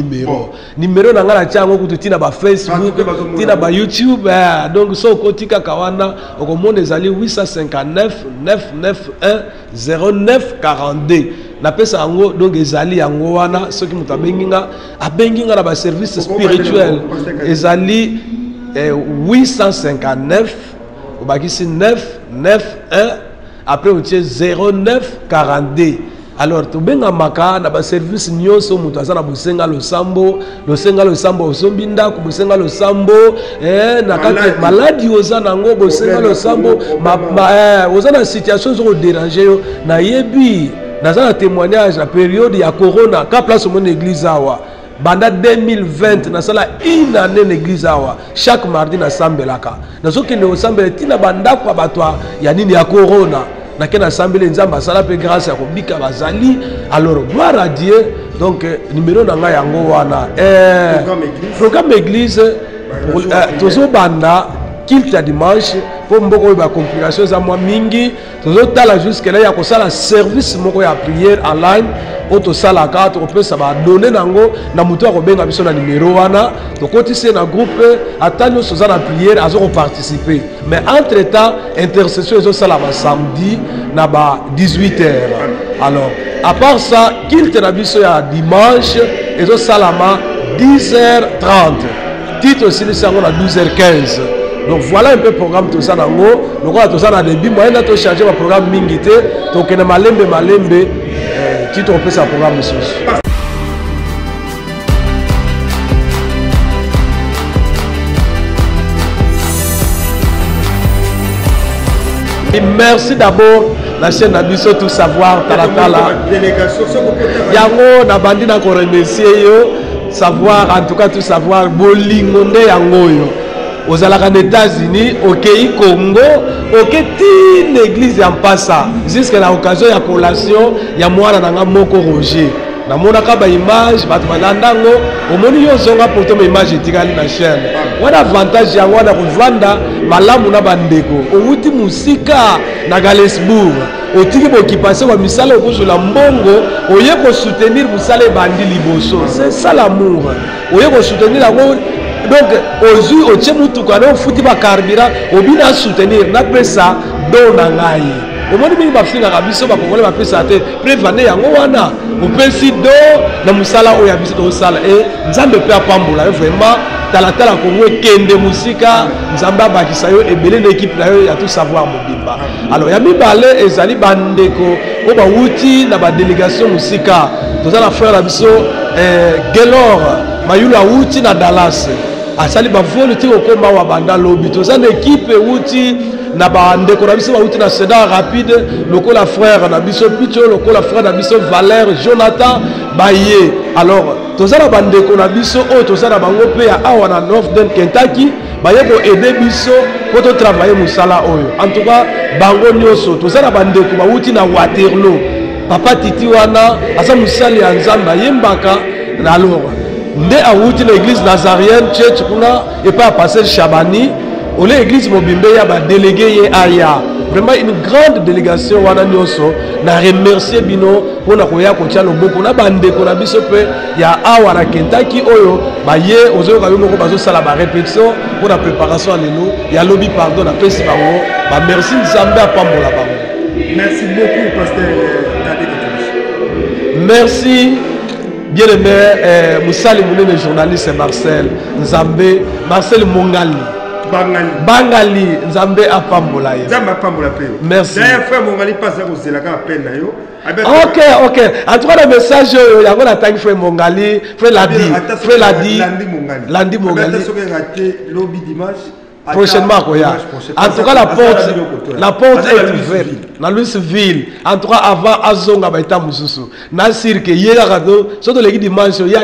numéro na ngala chango kututina ba Facebook tina ba YouTube donc so kotika kawana okomona ezali 859 991 0942 na pesa yango donc ezali yango wana soki mutu abenginga na ba service spirituel ezali 859 obakisi 991 après on tient 0942. Alors tu benga maka na ba service nyonso mutu azana bosenga lo sambo osombinda ku bosenga lo sambo na kati maladi ozana ngo bosenga lo sambo ozana situation zo déranger yo na yebi nazana témoignage na période ya corona ka place mon église awa banda 2020 na sala une année l'église awa chaque mardi na sambelaka nazoki ne osambela tina banda kwa batwa ya nini ya corona na kena sambele nzamba sala pe grâce ya kobika bazali alors gloire à Dieu Donc numéro nanga yango wana programme église tozo banda kilte ya dimanche pour mboko ba complication za moi mingi tozo tala jusque là ya ko sala service moko ya prière en ligne auto sala carte on peut ça va donner nango na muto ko benga biso na numéro wana to kotise na groupe atano soza na prière azo participer mais entre temps intercession zo sala ba samedi na ba 18h. Alors à part ça kilte na biso ya dimanche ezo salama 10h30 titre aussi sango na 12h15. Donc voilà un peu le programme tout ça nango. Donc on a tout ça dans début moyen là to charger le programme mingité donc na malembe titre on peut ça programme aussi. Et merci d'abord la chaîne Abisso Tout Savoir Talatala. Yango na bandi na ko remercier yo savoir en tout cas tout savoir bolingonde yango yo. Aux États-Unis, au Congo, au l'église en passant. Jusqu'à l'occasion de la collation, il y a moi dans Moko Roger. Dans mon image, au moni yo zonga poto image etikali na chaîne. Wana avantage ya wana kuvanda malamu na bandeko. Outi musika na Galesbourg. Otiki bokipase wa misala okozula mbongo, oye ko soutenir musala bandi liboso. C'est ça l'amour. Oye ko soutenir yango. Donc, aujourd'hui, au Tchemoutoukane, au foutu ba carburant, au bina soutenir, n'a pas ça, don nangaye. Au moment où il va finir à Bisso, va pouvoir faire ça, prévenez Yangoana, au Pessi do, na musala ou yabiso au sala, et Nzambe pe apambola, vraiment, talatala Congo, Kende Musika, Nzamba Bakisayo, et belé l'équipe là, il y a tout savoir Mobimba. Alors, Yami Balé et Zali Bandeko, au Bawuti, na ba délégation Musika, tout ça la frère Abisso, Gelor, Mayula Wuti na Dallas. Asali ba volo ti okomba wa banda lobby to za équipe wuti na ba ndeko na biso ba wuti na Sedan rapide lokola frère na biso Picho lokola frère na biso Valère Jonathan Baye. Alors to za na bandeko na biso o to za na bango pe ya awa na Northern Kentucky baye ko aider biso pour to travailler musala oyo. En tout cas bango nyoso to za na bandeko ba wuti na Waterloo. Papa Titi wana asa musali ya Nzamba yembaka na alors Nde awuti l'église nazarienne church kuna et pas passer Chabani ou l'église Mobimbe ya ba délégué ye aya vraiment une grande délégation wana nyoso na remercier bino pona koya ko tia loboko na bande ko na biso pe ya awa na Kentucky oyo ba ye ozo ka yimo ko bazo sala ba répétition pour la préparation à lelo ya lobby pardon na pesi bango ba merci Nzambe apambola bango. Merci beaucoup pasteur Tadé. Merci. Bien-aimé, Moussali Moulene, journaliste Marcel Nzambe, Marcel Mongali. Bangali, Nzambe Apambola. Nzambe Apambola. Merci. D'ailleurs, frère Mongali passe à vous, c'est la peine. Ok. En tout cas, le message, il y a un attaque frère Mongali, frère Ladi. Landi Mongali. Lobby dimanche. Prochainement, quoi. En tout cas, la porte est ouverte. Dans Louisville, en tout cas, avant Azonga Baïta Moussousou. Nasir, que hier, surtout les dimanches, il y a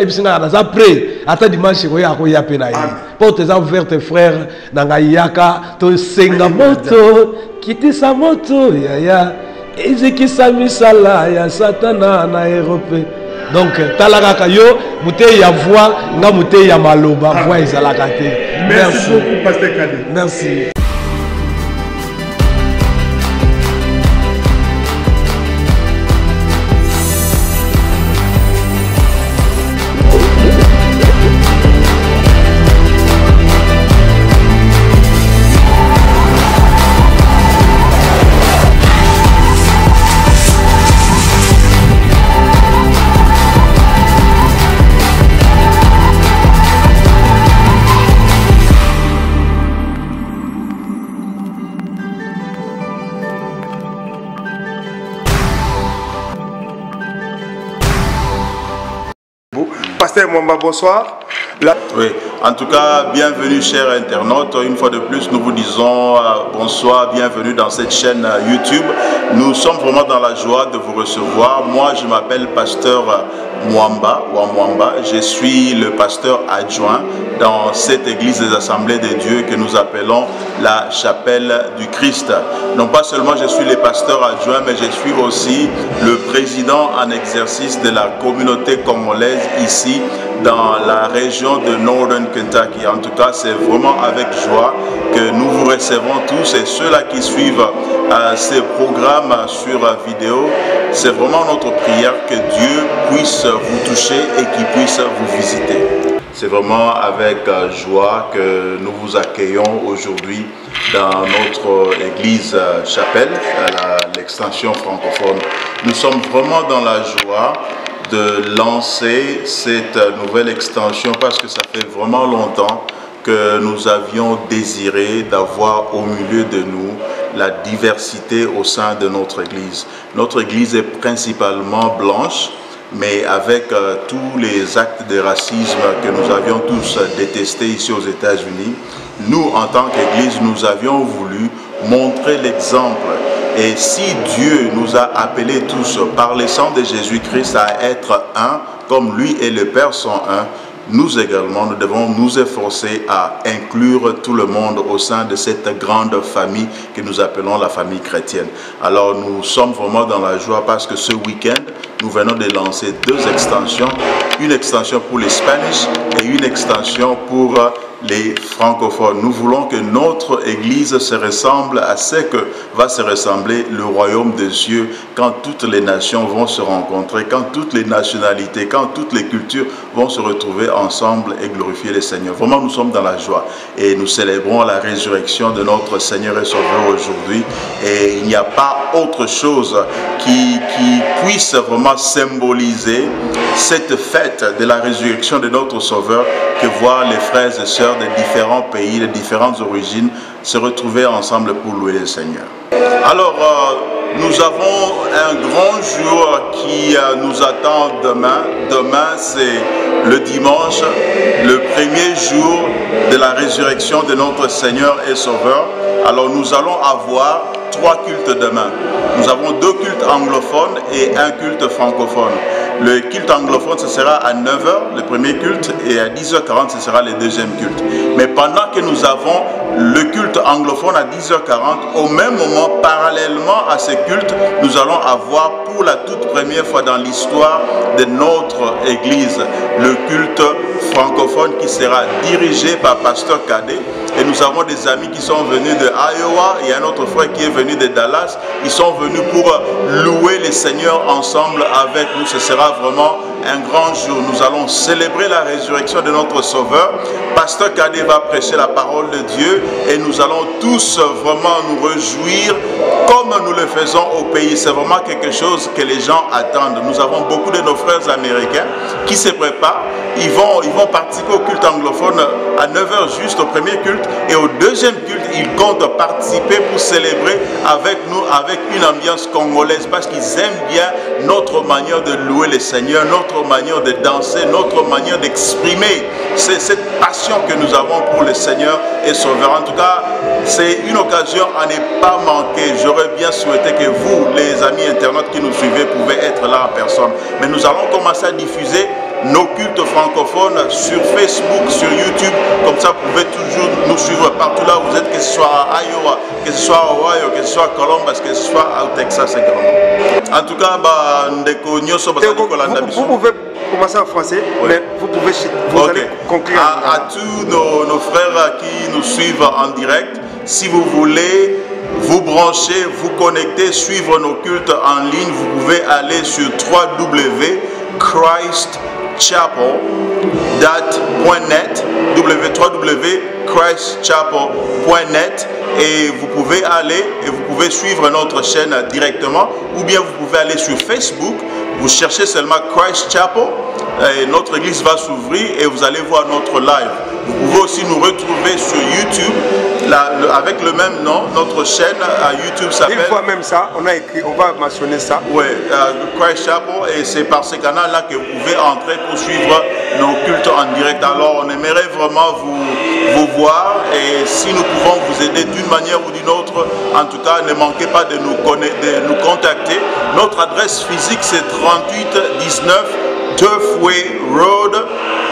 après, attends dimanche, il y a penaï. Porte est ouverte, frère, dans Gaïaka, to Sengamoto, quitter sa moto, ya. Ezeki Samisala, ya Satana, na Europe. Donc, Talaraka yo, mouté ya voix, nga mouté ya maloba, voix ezalakate. Merci beaucoup, pasteur Kadé. Merci. Pasteur Mwamba, bonsoir. Oui, En tout cas, bienvenue chers internautes. Une fois de plus, nous vous disons bonsoir, bienvenue dans cette chaîne YouTube. Nous sommes vraiment dans la joie de vous recevoir. Moi, je m'appelle pasteur Mwamba. Je suis le pasteur adjoint dans cette église des Assemblées de Dieu que nous appelons la Chapelle du Christ. Non pas seulement je suis le pasteur adjoint, mais je suis aussi le président en exercice de la communauté congolaise ici dans la région de Northern Kentucky. En tout cas, c'est vraiment avec joie que nous vous recevons tous et ceux-là qui suivent ces programmes sur vidéo. C'est vraiment notre prière que Dieu puisse vous toucher et qu'il puisse vous visiter. C'est vraiment avec joie que nous vous accueillons aujourd'hui dans notre église chapelle, l'extension francophone. Nous sommes vraiment dans la joie de lancer cette nouvelle extension parce que ça fait vraiment longtemps que nous avions désiré d'avoir au milieu de nous la diversité au sein de notre église. Notre église est principalement blanche, mais avec tous les actes de racisme que nous avions tous détestés ici aux États-Unis, nous, en tant qu'église, nous avions voulu montrer l'exemple. Et si Dieu nous a appelés tous par le sang de Jésus-Christ à être un, comme lui et le Père sont un, nous également, nous devons nous efforcer à inclure tout le monde au sein de cette grande famille que nous appelons la famille chrétienne. Alors nous sommes vraiment dans la joie parce que ce week-end, nous venons de lancer 2 extensions, une extension pour les Spanish et une extension pour les francophones. Nous voulons que notre église se ressemble à ce que va se ressembler le royaume des cieux quand toutes les nations vont se rencontrer, quand toutes les nationalités, quand toutes les cultures vont se retrouver ensemble et glorifier le Seigneur. Vraiment, nous sommes dans la joie et nous célébrons la résurrection de notre Seigneur et Sauveur aujourd'hui. Et il n'y a pas autre chose qui puisse vraiment symboliser cette fête de la résurrection de notre Sauveur que voir les frères et sœurs de différents pays, de différentes origines se retrouver ensemble pour louer le Seigneur. Alors, nous avons un grand jour qui nous attend demain. Demain, c'est le dimanche, le premier jour de la résurrection de notre Seigneur et Sauveur. Alors, nous allons avoir 3 cultes demain. Nous avons 2 cultes anglophones et un culte francophone. Le culte anglophone, ce sera à 9h, le premier culte, et à 10h40, ce sera le deuxième culte. Mais pendant que nous avons le culte anglophone à 10h40, au même moment, parallèlement à ce culte, nous allons avoir pour la toute première fois dans l'histoire de notre église, le culte francophone qui sera dirigé par Pasteur Cadet. Et nous avons des amis qui sont venus de Iowa, il y a un autre frère qui est venu de Dallas. Ils sont venus pour louer le Seigneur ensemble avec nous. Ce sera vraiment un grand jour. Nous allons célébrer la résurrection de notre Sauveur. Pasteur Cadet va prêcher la parole de Dieu et nous allons tous vraiment nous réjouir comme nous le faisons au pays. C'est vraiment quelque chose que les gens attendent. Nous avons beaucoup de nos frères américains qui se préparent. Ils vont participer au culte anglophone à 9h juste au premier culte et au deuxième culte, ils comptent participer pour célébrer avec nous, avec une ambiance congolaise parce qu'ils aiment bien notre manière de louer le Seigneur, notre manière de danser, notre manière d'exprimer cette passion que nous avons pour le Seigneur et Sauveur. En tout cas, c'est une occasion à ne pas manquer. J'aurais bien souhaité que vous, les amis internautes qui nous suivez, pouvez être là en personne. Mais nous allons commencer à diffuser nos cultes francophones sur Facebook, sur YouTube. Comme ça, vous pouvez toujours nous suivre partout là où vous êtes, que ce soit à Iowa, que ce soit à Ohio, que ce soit à Columbus, que ce soit au Texas également. En tout cas, vous pouvez commencer en français, oui. Mais vous allez conclure. À tous nos frères qui nous suivent en direct, si vous voulez vous brancher, vous connecter, suivre nos cultes en ligne, vous pouvez aller sur www.christchapel.net, www.christchapel.net, et vous pouvez aller et vous pouvez suivre notre chaîne directement, ou bien vous pouvez aller sur Facebook, vous cherchez seulement Christ Chapel, et notre église va s'ouvrir et vous allez voir notre live. Vous pouvez aussi nous retrouver sur YouTube avec le même nom, notre chaîne à YouTube s'appelle... Une fois même ça, on a écrit, on va mentionner ça. Oui, Christ Chapel, et c'est par ce canal-là que vous pouvez entrer pour suivre nos cultes en direct. Alors on aimerait vraiment vous voir, et si nous pouvons vous aider d'une manière ou d'une autre, en tout cas ne manquez pas de nous contacter. Notre adresse physique c'est 3819 Turfway Road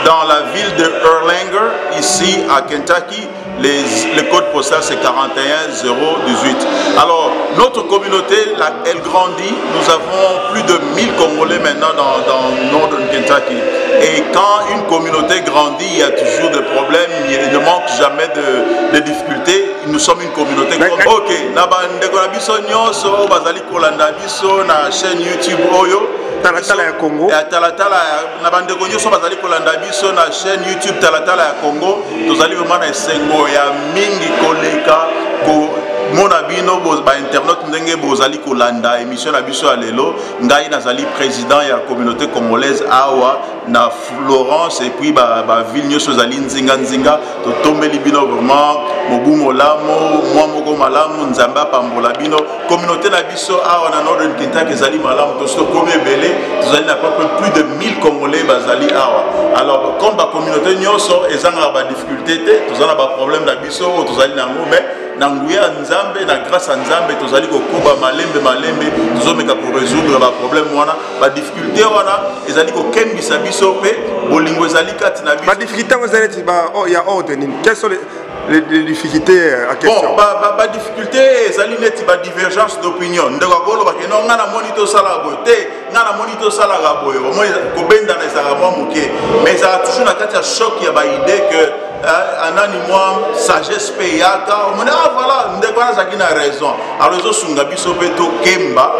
dans la ville de Erlanger, ici à Kentucky. Le code postal c'est 41018. Alors notre communauté elle grandit. Nous avons plus de 1000 Congolais maintenant dans Northern Kentucky. Et quand une communauté grandit, il y a toujours des problèmes, il ne manque jamais de difficultés. Nous sommes une communauté comme... Ok, na biso nyonso bazali kolanda biso na chaîne YouTube Oyo. Talatala ya Congo. Talatala na bandeko nyonso bazali kolanda biso na chaîne YouTube Talatala ya Congo. Tozali vraiment na esengo ya mingi koleka ko mona bino ba internet ndenge bozali kolanda émission na biso ya lelo. Ngai nazali président ya communauté congolaise awa na Florence et puis ba ville nyonso zali nzinga nzinga to tombeli bino vraiment mobu molamo mwa moko malamu nzamba pambola bino communauté na biso awa na Northern Kentucky zali malamu to so comme belé tozali na plus de 1000 Congolais bazali awa. Alors comme ba communauté nyonso ezanga ba difficulté te tozala ba problème na biso tozali nango mais na nguya nzambe na grâce à nzambe tozali kokoba malembe tozomeka pour résoudre ba problème wana ba difficulté wana ezali ko kembisa biso pe bolingo ezali kati na biso ba difficulté ezali ba il y a ordre quelles sont les difficultés à question? Bon, ba difficulté ezali neti ba divergence d'opinion ndeko akolo ba keno ngana monito sala bote ngana monito sala gaboyo mo ko benda na sala mo muke mais ça toujours na kati ya choc ya ba idée que anani moi sagesse payaka on ah voilà ndeko azaki na raison alors zo sunga biso pe to kemba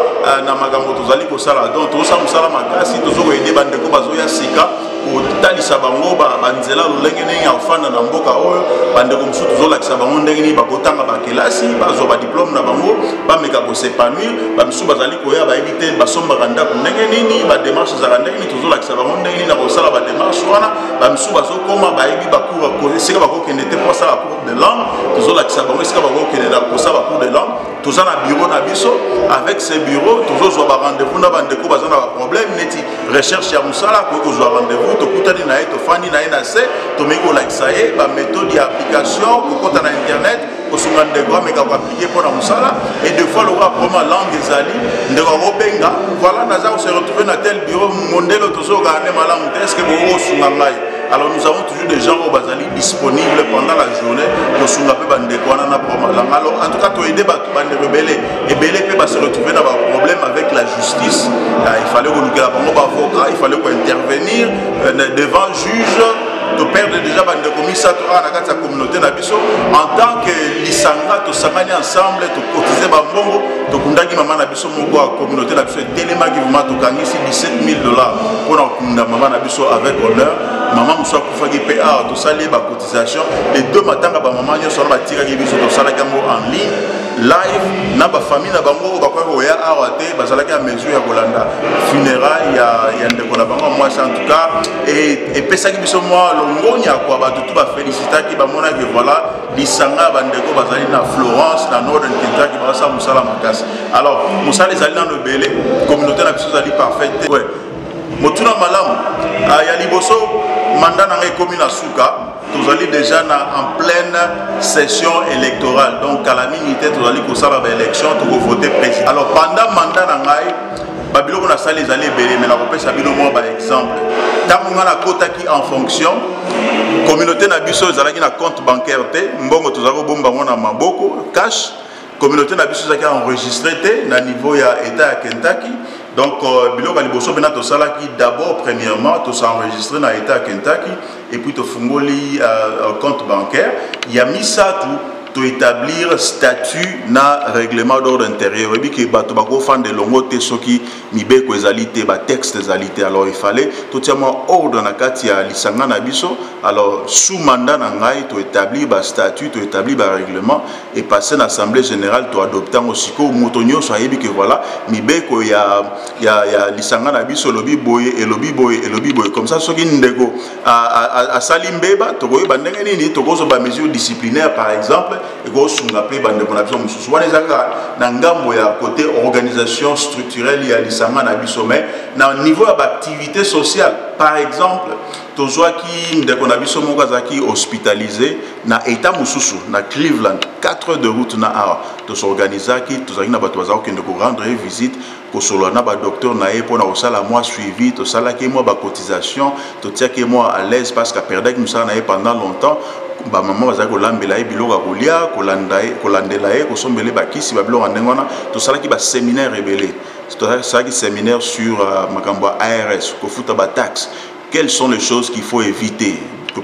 na makambo tozali ko sala donc to sa musala makasi tozo ko aider bandeko bazo ya sika kotalisa bango banzela lolenge ndenge ya kofanda na mboka oyo bandeko mosusu tozolakisa bango ndenge nini bakotanga bakelasi bazwa badiplome na bango bameka kosepanouir bamisusu bazali koya bayebi te basombaka ndako ndenge nini bademarche ezalaka ndenge nini tozolakisa bango ndenge nini na kosala bademarche wana bamisusu bazokoma bayebi bacour esika bakokende te mpo basala cour de langue tozolakisa bango esika bakokende na kosala bacour de langue toza na bureau na biso avec ce bureau tozozwa barendez-vous na bandeko baza na baproblème neti recherche ya mosala koki kozwa rendez-vous tokutani na ye tofandi na ye na se tomeki kolakisa ye baméthode ya application kokota na internet kosunga ndeko ameka koaplike mpo na mosala et deux fois lokwa problème langue ezali ndeko akobenga voilà naza kose retrouver na tel bureau mondelo tozokaka nde malamu te estce bokosunga ngai. Alors nous avons toujours des gens au Bazali disponibles pendant la journée pour se rappeler na problème. Alors en tout cas tu aider bande rebelle et belé peut se retrouver dans un problème avec la justice. Il fallait qu'on nous avocat, il fallait qu'on intervenir devant juge. To perdre déjà bande commissaire à la communauté nabiso en tant que lisanga to samani ensemble to cotiser ba mbongo to kundaki mama nabiso moko a communauté nabiso telema ki vraiment to kangisi $17,000 pour na kunda mama nabiso avec honneur maman muso akufaki pe a to sali ba cotisation les deux matanga ba maman nyoso ba tika ki biso to sala kango en ligne live na ba famille na bango ba kwa ya awate bazala ka mesure ya kolanda funérailles ya ndeko na bango moi en tout cas et pesaki biso moi ngonya kwa batutu ba félicitaki ba mona que voilà lisanga bandeko bazali na Florence na Northern Kentucky ba sa musala makasi. Alors musala ezali na lebele communauté na biso ezali parfaite ouais motuna malamu ya liboso mandat na ngai komi na suka tozali déjà en pleine session électorale donc à la minute tozali kosala ba élection to voter président. Alors pendant mandat na ngai babiloko na sali ezali ebele mais na kopesa bino mwa ba exemple ntango nga na kotaki en fonction communauté na biso ezalaki na compte bancaire te mbongo tozali kobomba ngo na maboko cash communauté na biso ezalaki enregistré te na niveau ya état ya Kentucky donc biloko ya liboso mpena tosalaki d'abord premièrement tosenregistré na état ya Kentucky et puis tofungoli compte bancaire ya misatu to établir statut na règlement d'ordre intérieur et puis que bato bako fande longo te soki mibeko ezali te ba texte ezali te alors il fallait tout tiamo ordre na kati ya lisanga na biso alors sous mandat na ngai to établir ba statut to établir ba règlement et passer na assemblée générale to adopter ngosiko motonyo so yebi que voilà mibeko ya lisanga na biso lobi boye et lobi boye comme ça soki ndeko a salimbeba to koyeba ndenge nini to kozo ba mesure disciplinaire par exemple et go sunga pe bande ko na biso mususu wana ezaka na ngambo ya côté organisation structurelle ya lisanga na biso mais na niveau ya activité sociale par exemple tozwaki ndeko na biso moko azaki hospitalisé na état mususu na Cleveland 4 heures de route na awa tosorganisaki tozaki na bato bazaki kende ko rendre visite kosolo na ba docteur na ye pona osala moi suivi to sala ke moi ba cotisation to tia ke moi à l'aise parce que perdaki musala na ye pendant longtemps ba maman bazaki kolambela ye biloko kolia kolandela ye kosombele bakisi ba biloko ndengona to sala ki ba séminaire rebelé to sala ki séminaire sur makambo ARS ko futa ba taxe. Quelles sont les choses qu'il faut éviter? Que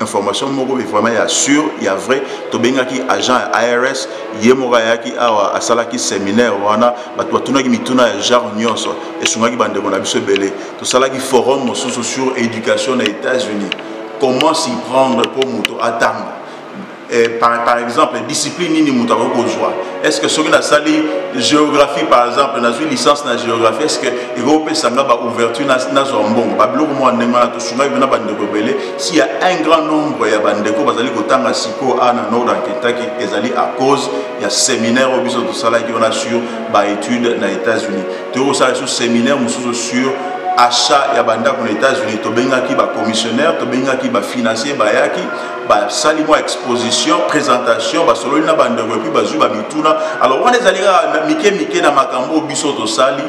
information vraiment il y a sûr, il y a vrai. To benga ki agent ARS, yemora yaki awa asalaki séminaire wana batuna ki mituna genre nyonso et sunga ki bande bona biso belé. To salaki forum sur éducation aux États-Unis. Comment s'y prendre pour muto atanga? Par exemple, discipline ni mutako kozwa. Est-ce que ceux qui ont sali géographie par exemple, na une licence na géographie, est-ce que Europe sanga ba ouverture na zombon, ba bloko mo ndema to sunga bina bande ko belé, s'il y a un grand nombre ya bande ko bazali kotanga siko ana Northern Kentucky ezali à cause il y a séminaire au biso to sala qui on a sur ba études na États-Unis. To ça sur séminaire mususu sur achat ya banda aux États-Unis, to benga ki ba commissionnaire, to benga ki ba financier ba yaki ba sali mo exposition, présentation, ba solo na banda ko puis ba zu ba mituna. Alors on les alira mike na makambo biso to sali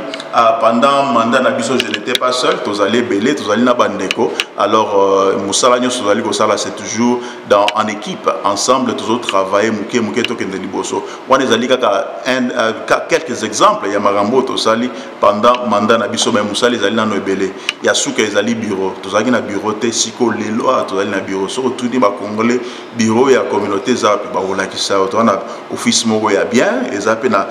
pendant mandat na biso je n'étais pas seul, to zali belé, to zali na bandeko. Alors musala nyo so zali ko sala c'est toujours en équipe, ensemble toujours travailler muke to kende liboso. On les alika quelques exemples ya makambo to sali pendant mandat na biso mais musala les alina belé. Ya souka ezali bureau, to zali na bureau te siko lelo to zali na bureau so tout ni ba congolais bureau ya communauté zapi ba olakisa to na office moko ya bien ezape na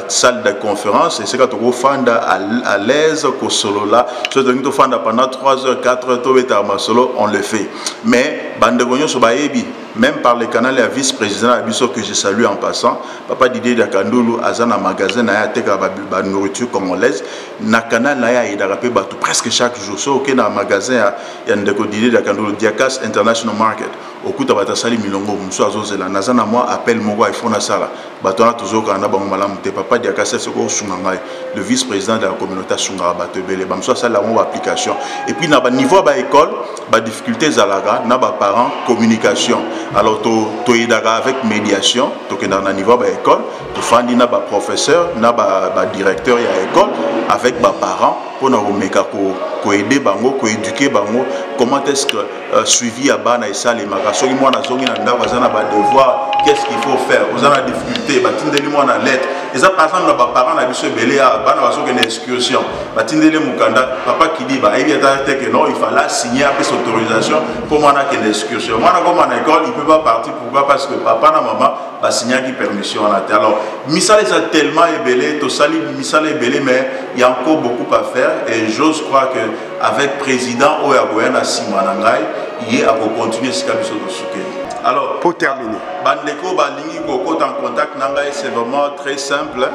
salle de conférence et c'est quand to fanda à l'aise ko solo là so to fanda pendant 3 heures 4 heures to beta masolo on le fait mais bande gonyo so ba yebi même par le canal ya vice-président Abisso que je salue en passant papa Didier Dakandulu azana magasin na ya teka ba nourriture congolaise na canal na ya idarape ba presque chaque jour so que na magasin ya ndeko Didier Dakandulu Diakas International Market okuta batasali milongo muso azozela nazana moi appel moko ifona sala batona tozoka na bango malamu te papa Diakas c'est ko sunga ngai le vice-président de la communauté sunga batebele ba muso sala mo application et puis na ba niveau ba école ba difficultés zalaga na ba parents communication. Alors to idara avec médiation to que dans niveau ba école to fandi na ba professeur na ba directeur ya école avec ba parents pour na meka ko aider bango ko éduquer bango comment est-ce que suivi à bana et ça les makaso moi na zongi na ndaba zana ba devoir qu'est-ce qu'il faut faire aux ana difficulté batindeli moi na lettre et ça par exemple ba parents na biso belé à bana baso que excursion batindeli mukanda papa qui dit ba ebiata que non il fallait signer après cette autorisation pour moi na que excursion moi na comme en école il peut pas partir pourquoi parce que papa na maman ba signer qui permission en terre. Alors misale ça tellement ébélé to sali misale ébélé mais il y a encore beaucoup à faire et j'ose croire que avec président Oyagoyana Simanangai il est à continuer ce cabinet de souké. Alors pour terminer bandeko balingi koko en contact nangai c'est vraiment très simple.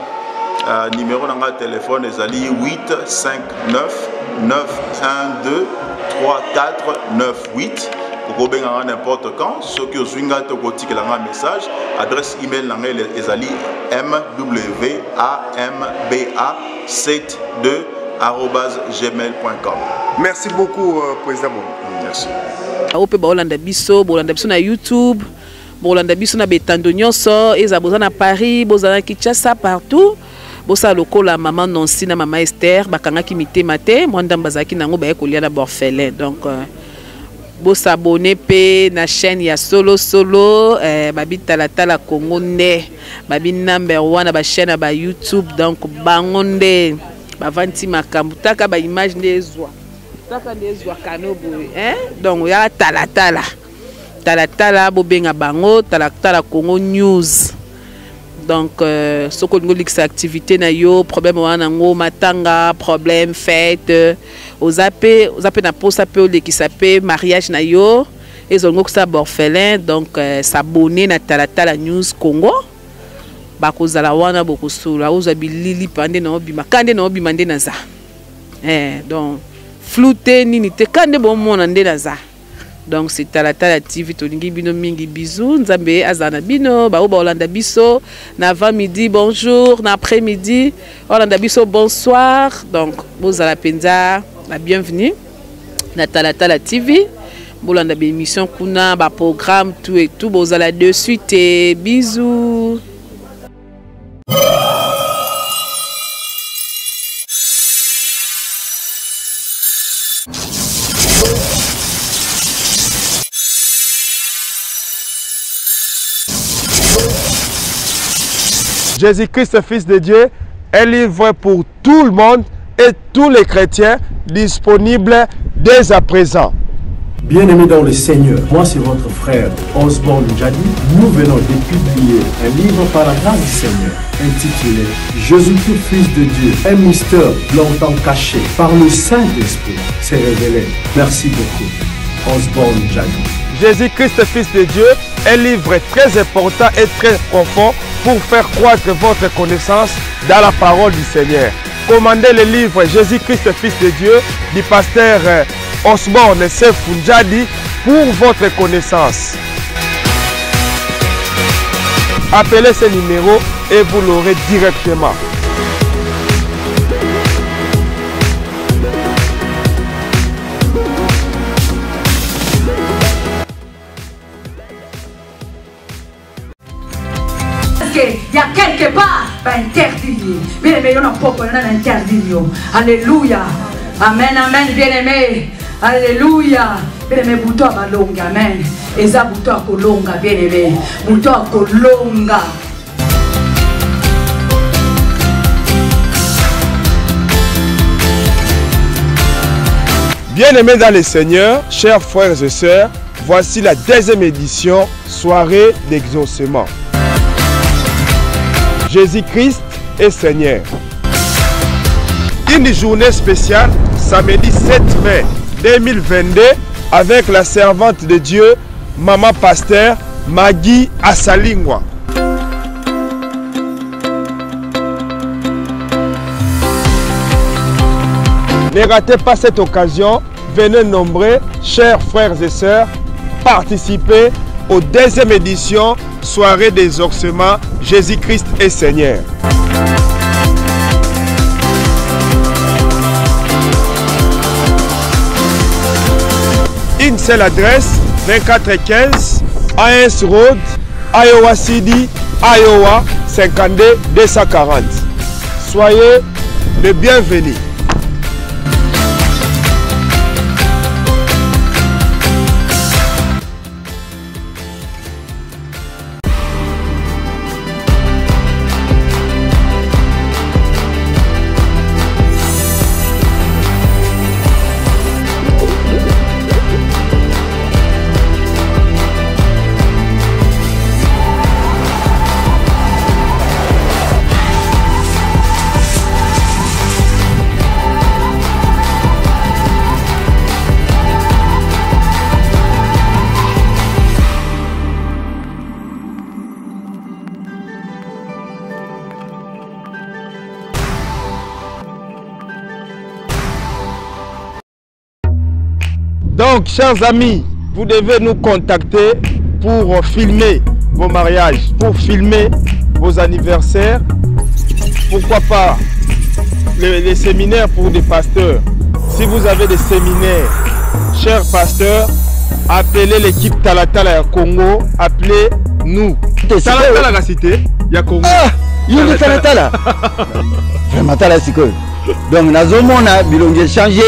Numéro de téléphone est 859 912 3498 pour que n'importe quand ceux qui ont un message adresse email est mwamba72@gmail.com. Merci beaucoup président. Merci. Ope bolanda biso na YouTube, bolanda biso na betando nyonso, eza bozana Paris, bozana Kinshasa partout. Bosa lokola maman Nancy na maman Esther bakanga ki mitema te, mwanda mbazaki nango baye kolia na borfelin. Donc bosa abonné pe na chaîne ya solo babi talatala Congo ne, babi number 1 na ba chaîne ba YouTube donc bangonde bavanti makambu taka ba image ndezwa. Taka ndezwa kanobo hein? Donc ya talatala bobenga bango talatala Congo News. Donc ce qu'on dit que activité na yo problème wana ngo matanga problème fête aux appels na posa pe qui s'appelle mariage na yo et ont ça orphelin donc s'abonner na talatala News Congo bakozala wana bokosula ozabilili pande na obima kande na obima nde naza donc flouté nini te kande bon mona nde naza Donc c'est Talatala TV tolingi bino mingi bisous nzambe azana bino ba Olanda biso na avant-midi bonjour na après-midi Olanda biso bonsoir. Donc bozala penza la bienvenue na Talatala TV bolanda ba émission kuna ba programme tout et tout bozala de suite et bisous. Jésus-Christ, Fils de Dieu, est livré pour tout le monde et tous les chrétiens, disponible dès à présent. Bien-aimés dans le Seigneur, moi c'est votre frère Osborne Njadi. Nous venons de publier un livre par la grâce du Seigneur intitulé Jésus-Christ, Fils de Dieu, un mystère longtemps caché par le Saint-Esprit s'est révélé. Merci beaucoup, Osborne Njadi. Jésus-Christ, Fils de Dieu, un livre très important et très profond pour faire croître votre connaissance dans la parole du Seigneur. Commandez le livre Jésus-Christ, Fils de Dieu du pasteur Osborne Njadi pour votre connaissance. Appelez ce numéro et vous l'aurez directement. Il y a quelque part interdit. Bien aimé, on a pas interdit. Alléluia. Amen, amen, bien aimé. Alléluia. Bien aimé, bouton à longa. Amen. Et ça, bouton à longa, bien aimé. Bouton à longa. Bien-aimés dans le Seigneur, chers frères et sœurs, voici la deuxième édition, soirée d'exaucement. Jésus-Christ est Seigneur. Une journée spéciale, samedi 7 mai 2022, avec la servante de Dieu, Maman Pasteur Maggie Asalingwa. Ne ratez pas cette occasion, venez nombreux, chers frères et sœurs, participer aux deuxième édition, soirée d'exaucement, Jésus-Christ est Seigneur. Une seule adresse, 2415 AS Road, Iowa City, Iowa, 52 240. Soyez les bienvenus. Donc, chers amis, vous devez nous contacter pour filmer vos mariages, pour filmer vos anniversaires. Pourquoi pas les séminaires pour des pasteurs. Si vous avez des séminaires, chers pasteurs, appelez l'équipe Talatala Congo, appelez-nous. Talatala la cité, il y a Congo. Ah, il y a Talatala. Vraiment Talatala. Donc, nous avons bilongue changé.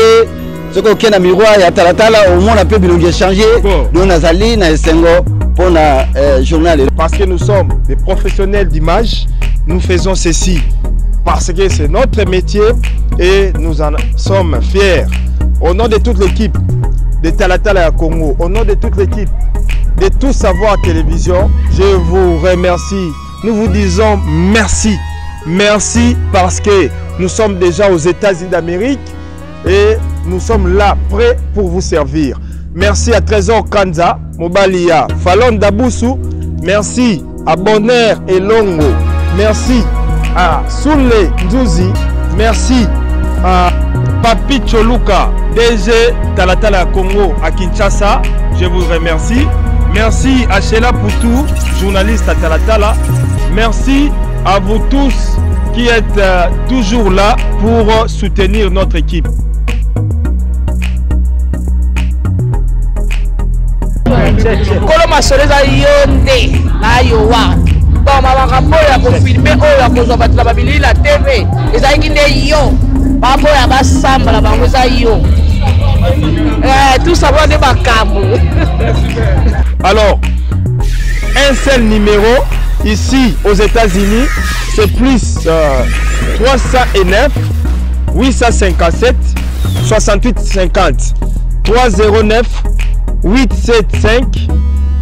Ce qu'on a miroir, il y a Talatala, au moins on peut bilongue changer. Nous avons allé dans Sengo pour le journal. Parce que nous sommes des professionnels d'image, nous faisons ceci. Parce que c'est notre métier et nous en sommes fiers. Au nom de toute l'équipe de Talatala Congo, au nom de toute l'équipe de Tout Savoir Télévision, je vous remercie. Nous vous disons merci. Merci parce que nous sommes déjà aux États-Unis d'Amérique et nous sommes là, prêts pour vous servir. Merci à Trésor Kanza, Mobalia, Falon Daboussou. Merci à Bonheur et Longo. Merci à Soule Nzouzi. Merci à Papi Choluka, DG Talatala Congo à Kinshasa. je vous remercie. Merci à Sheila Poutou, journaliste à Talatala. Merci à vous tous qui êtes toujours là pour soutenir notre équipe. Kolo masoleza yonde na yowa. Bon makambo ya confirmer oyo ya kozwa bato na babili la TV. Ezalaki nde yo. Babo ya basamba la bango za yo. Tout ça va de makambo. Alors, un seul numéro ici aux États-Unis, c'est plus 309 857 68 50 309 875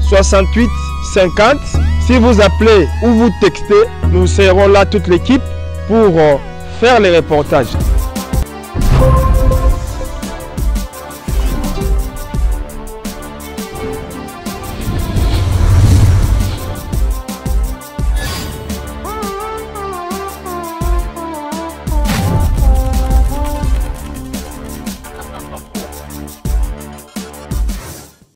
68 50. Si vous appelez ou vous textez, nous serons là toute l'équipe pour faire les reportages.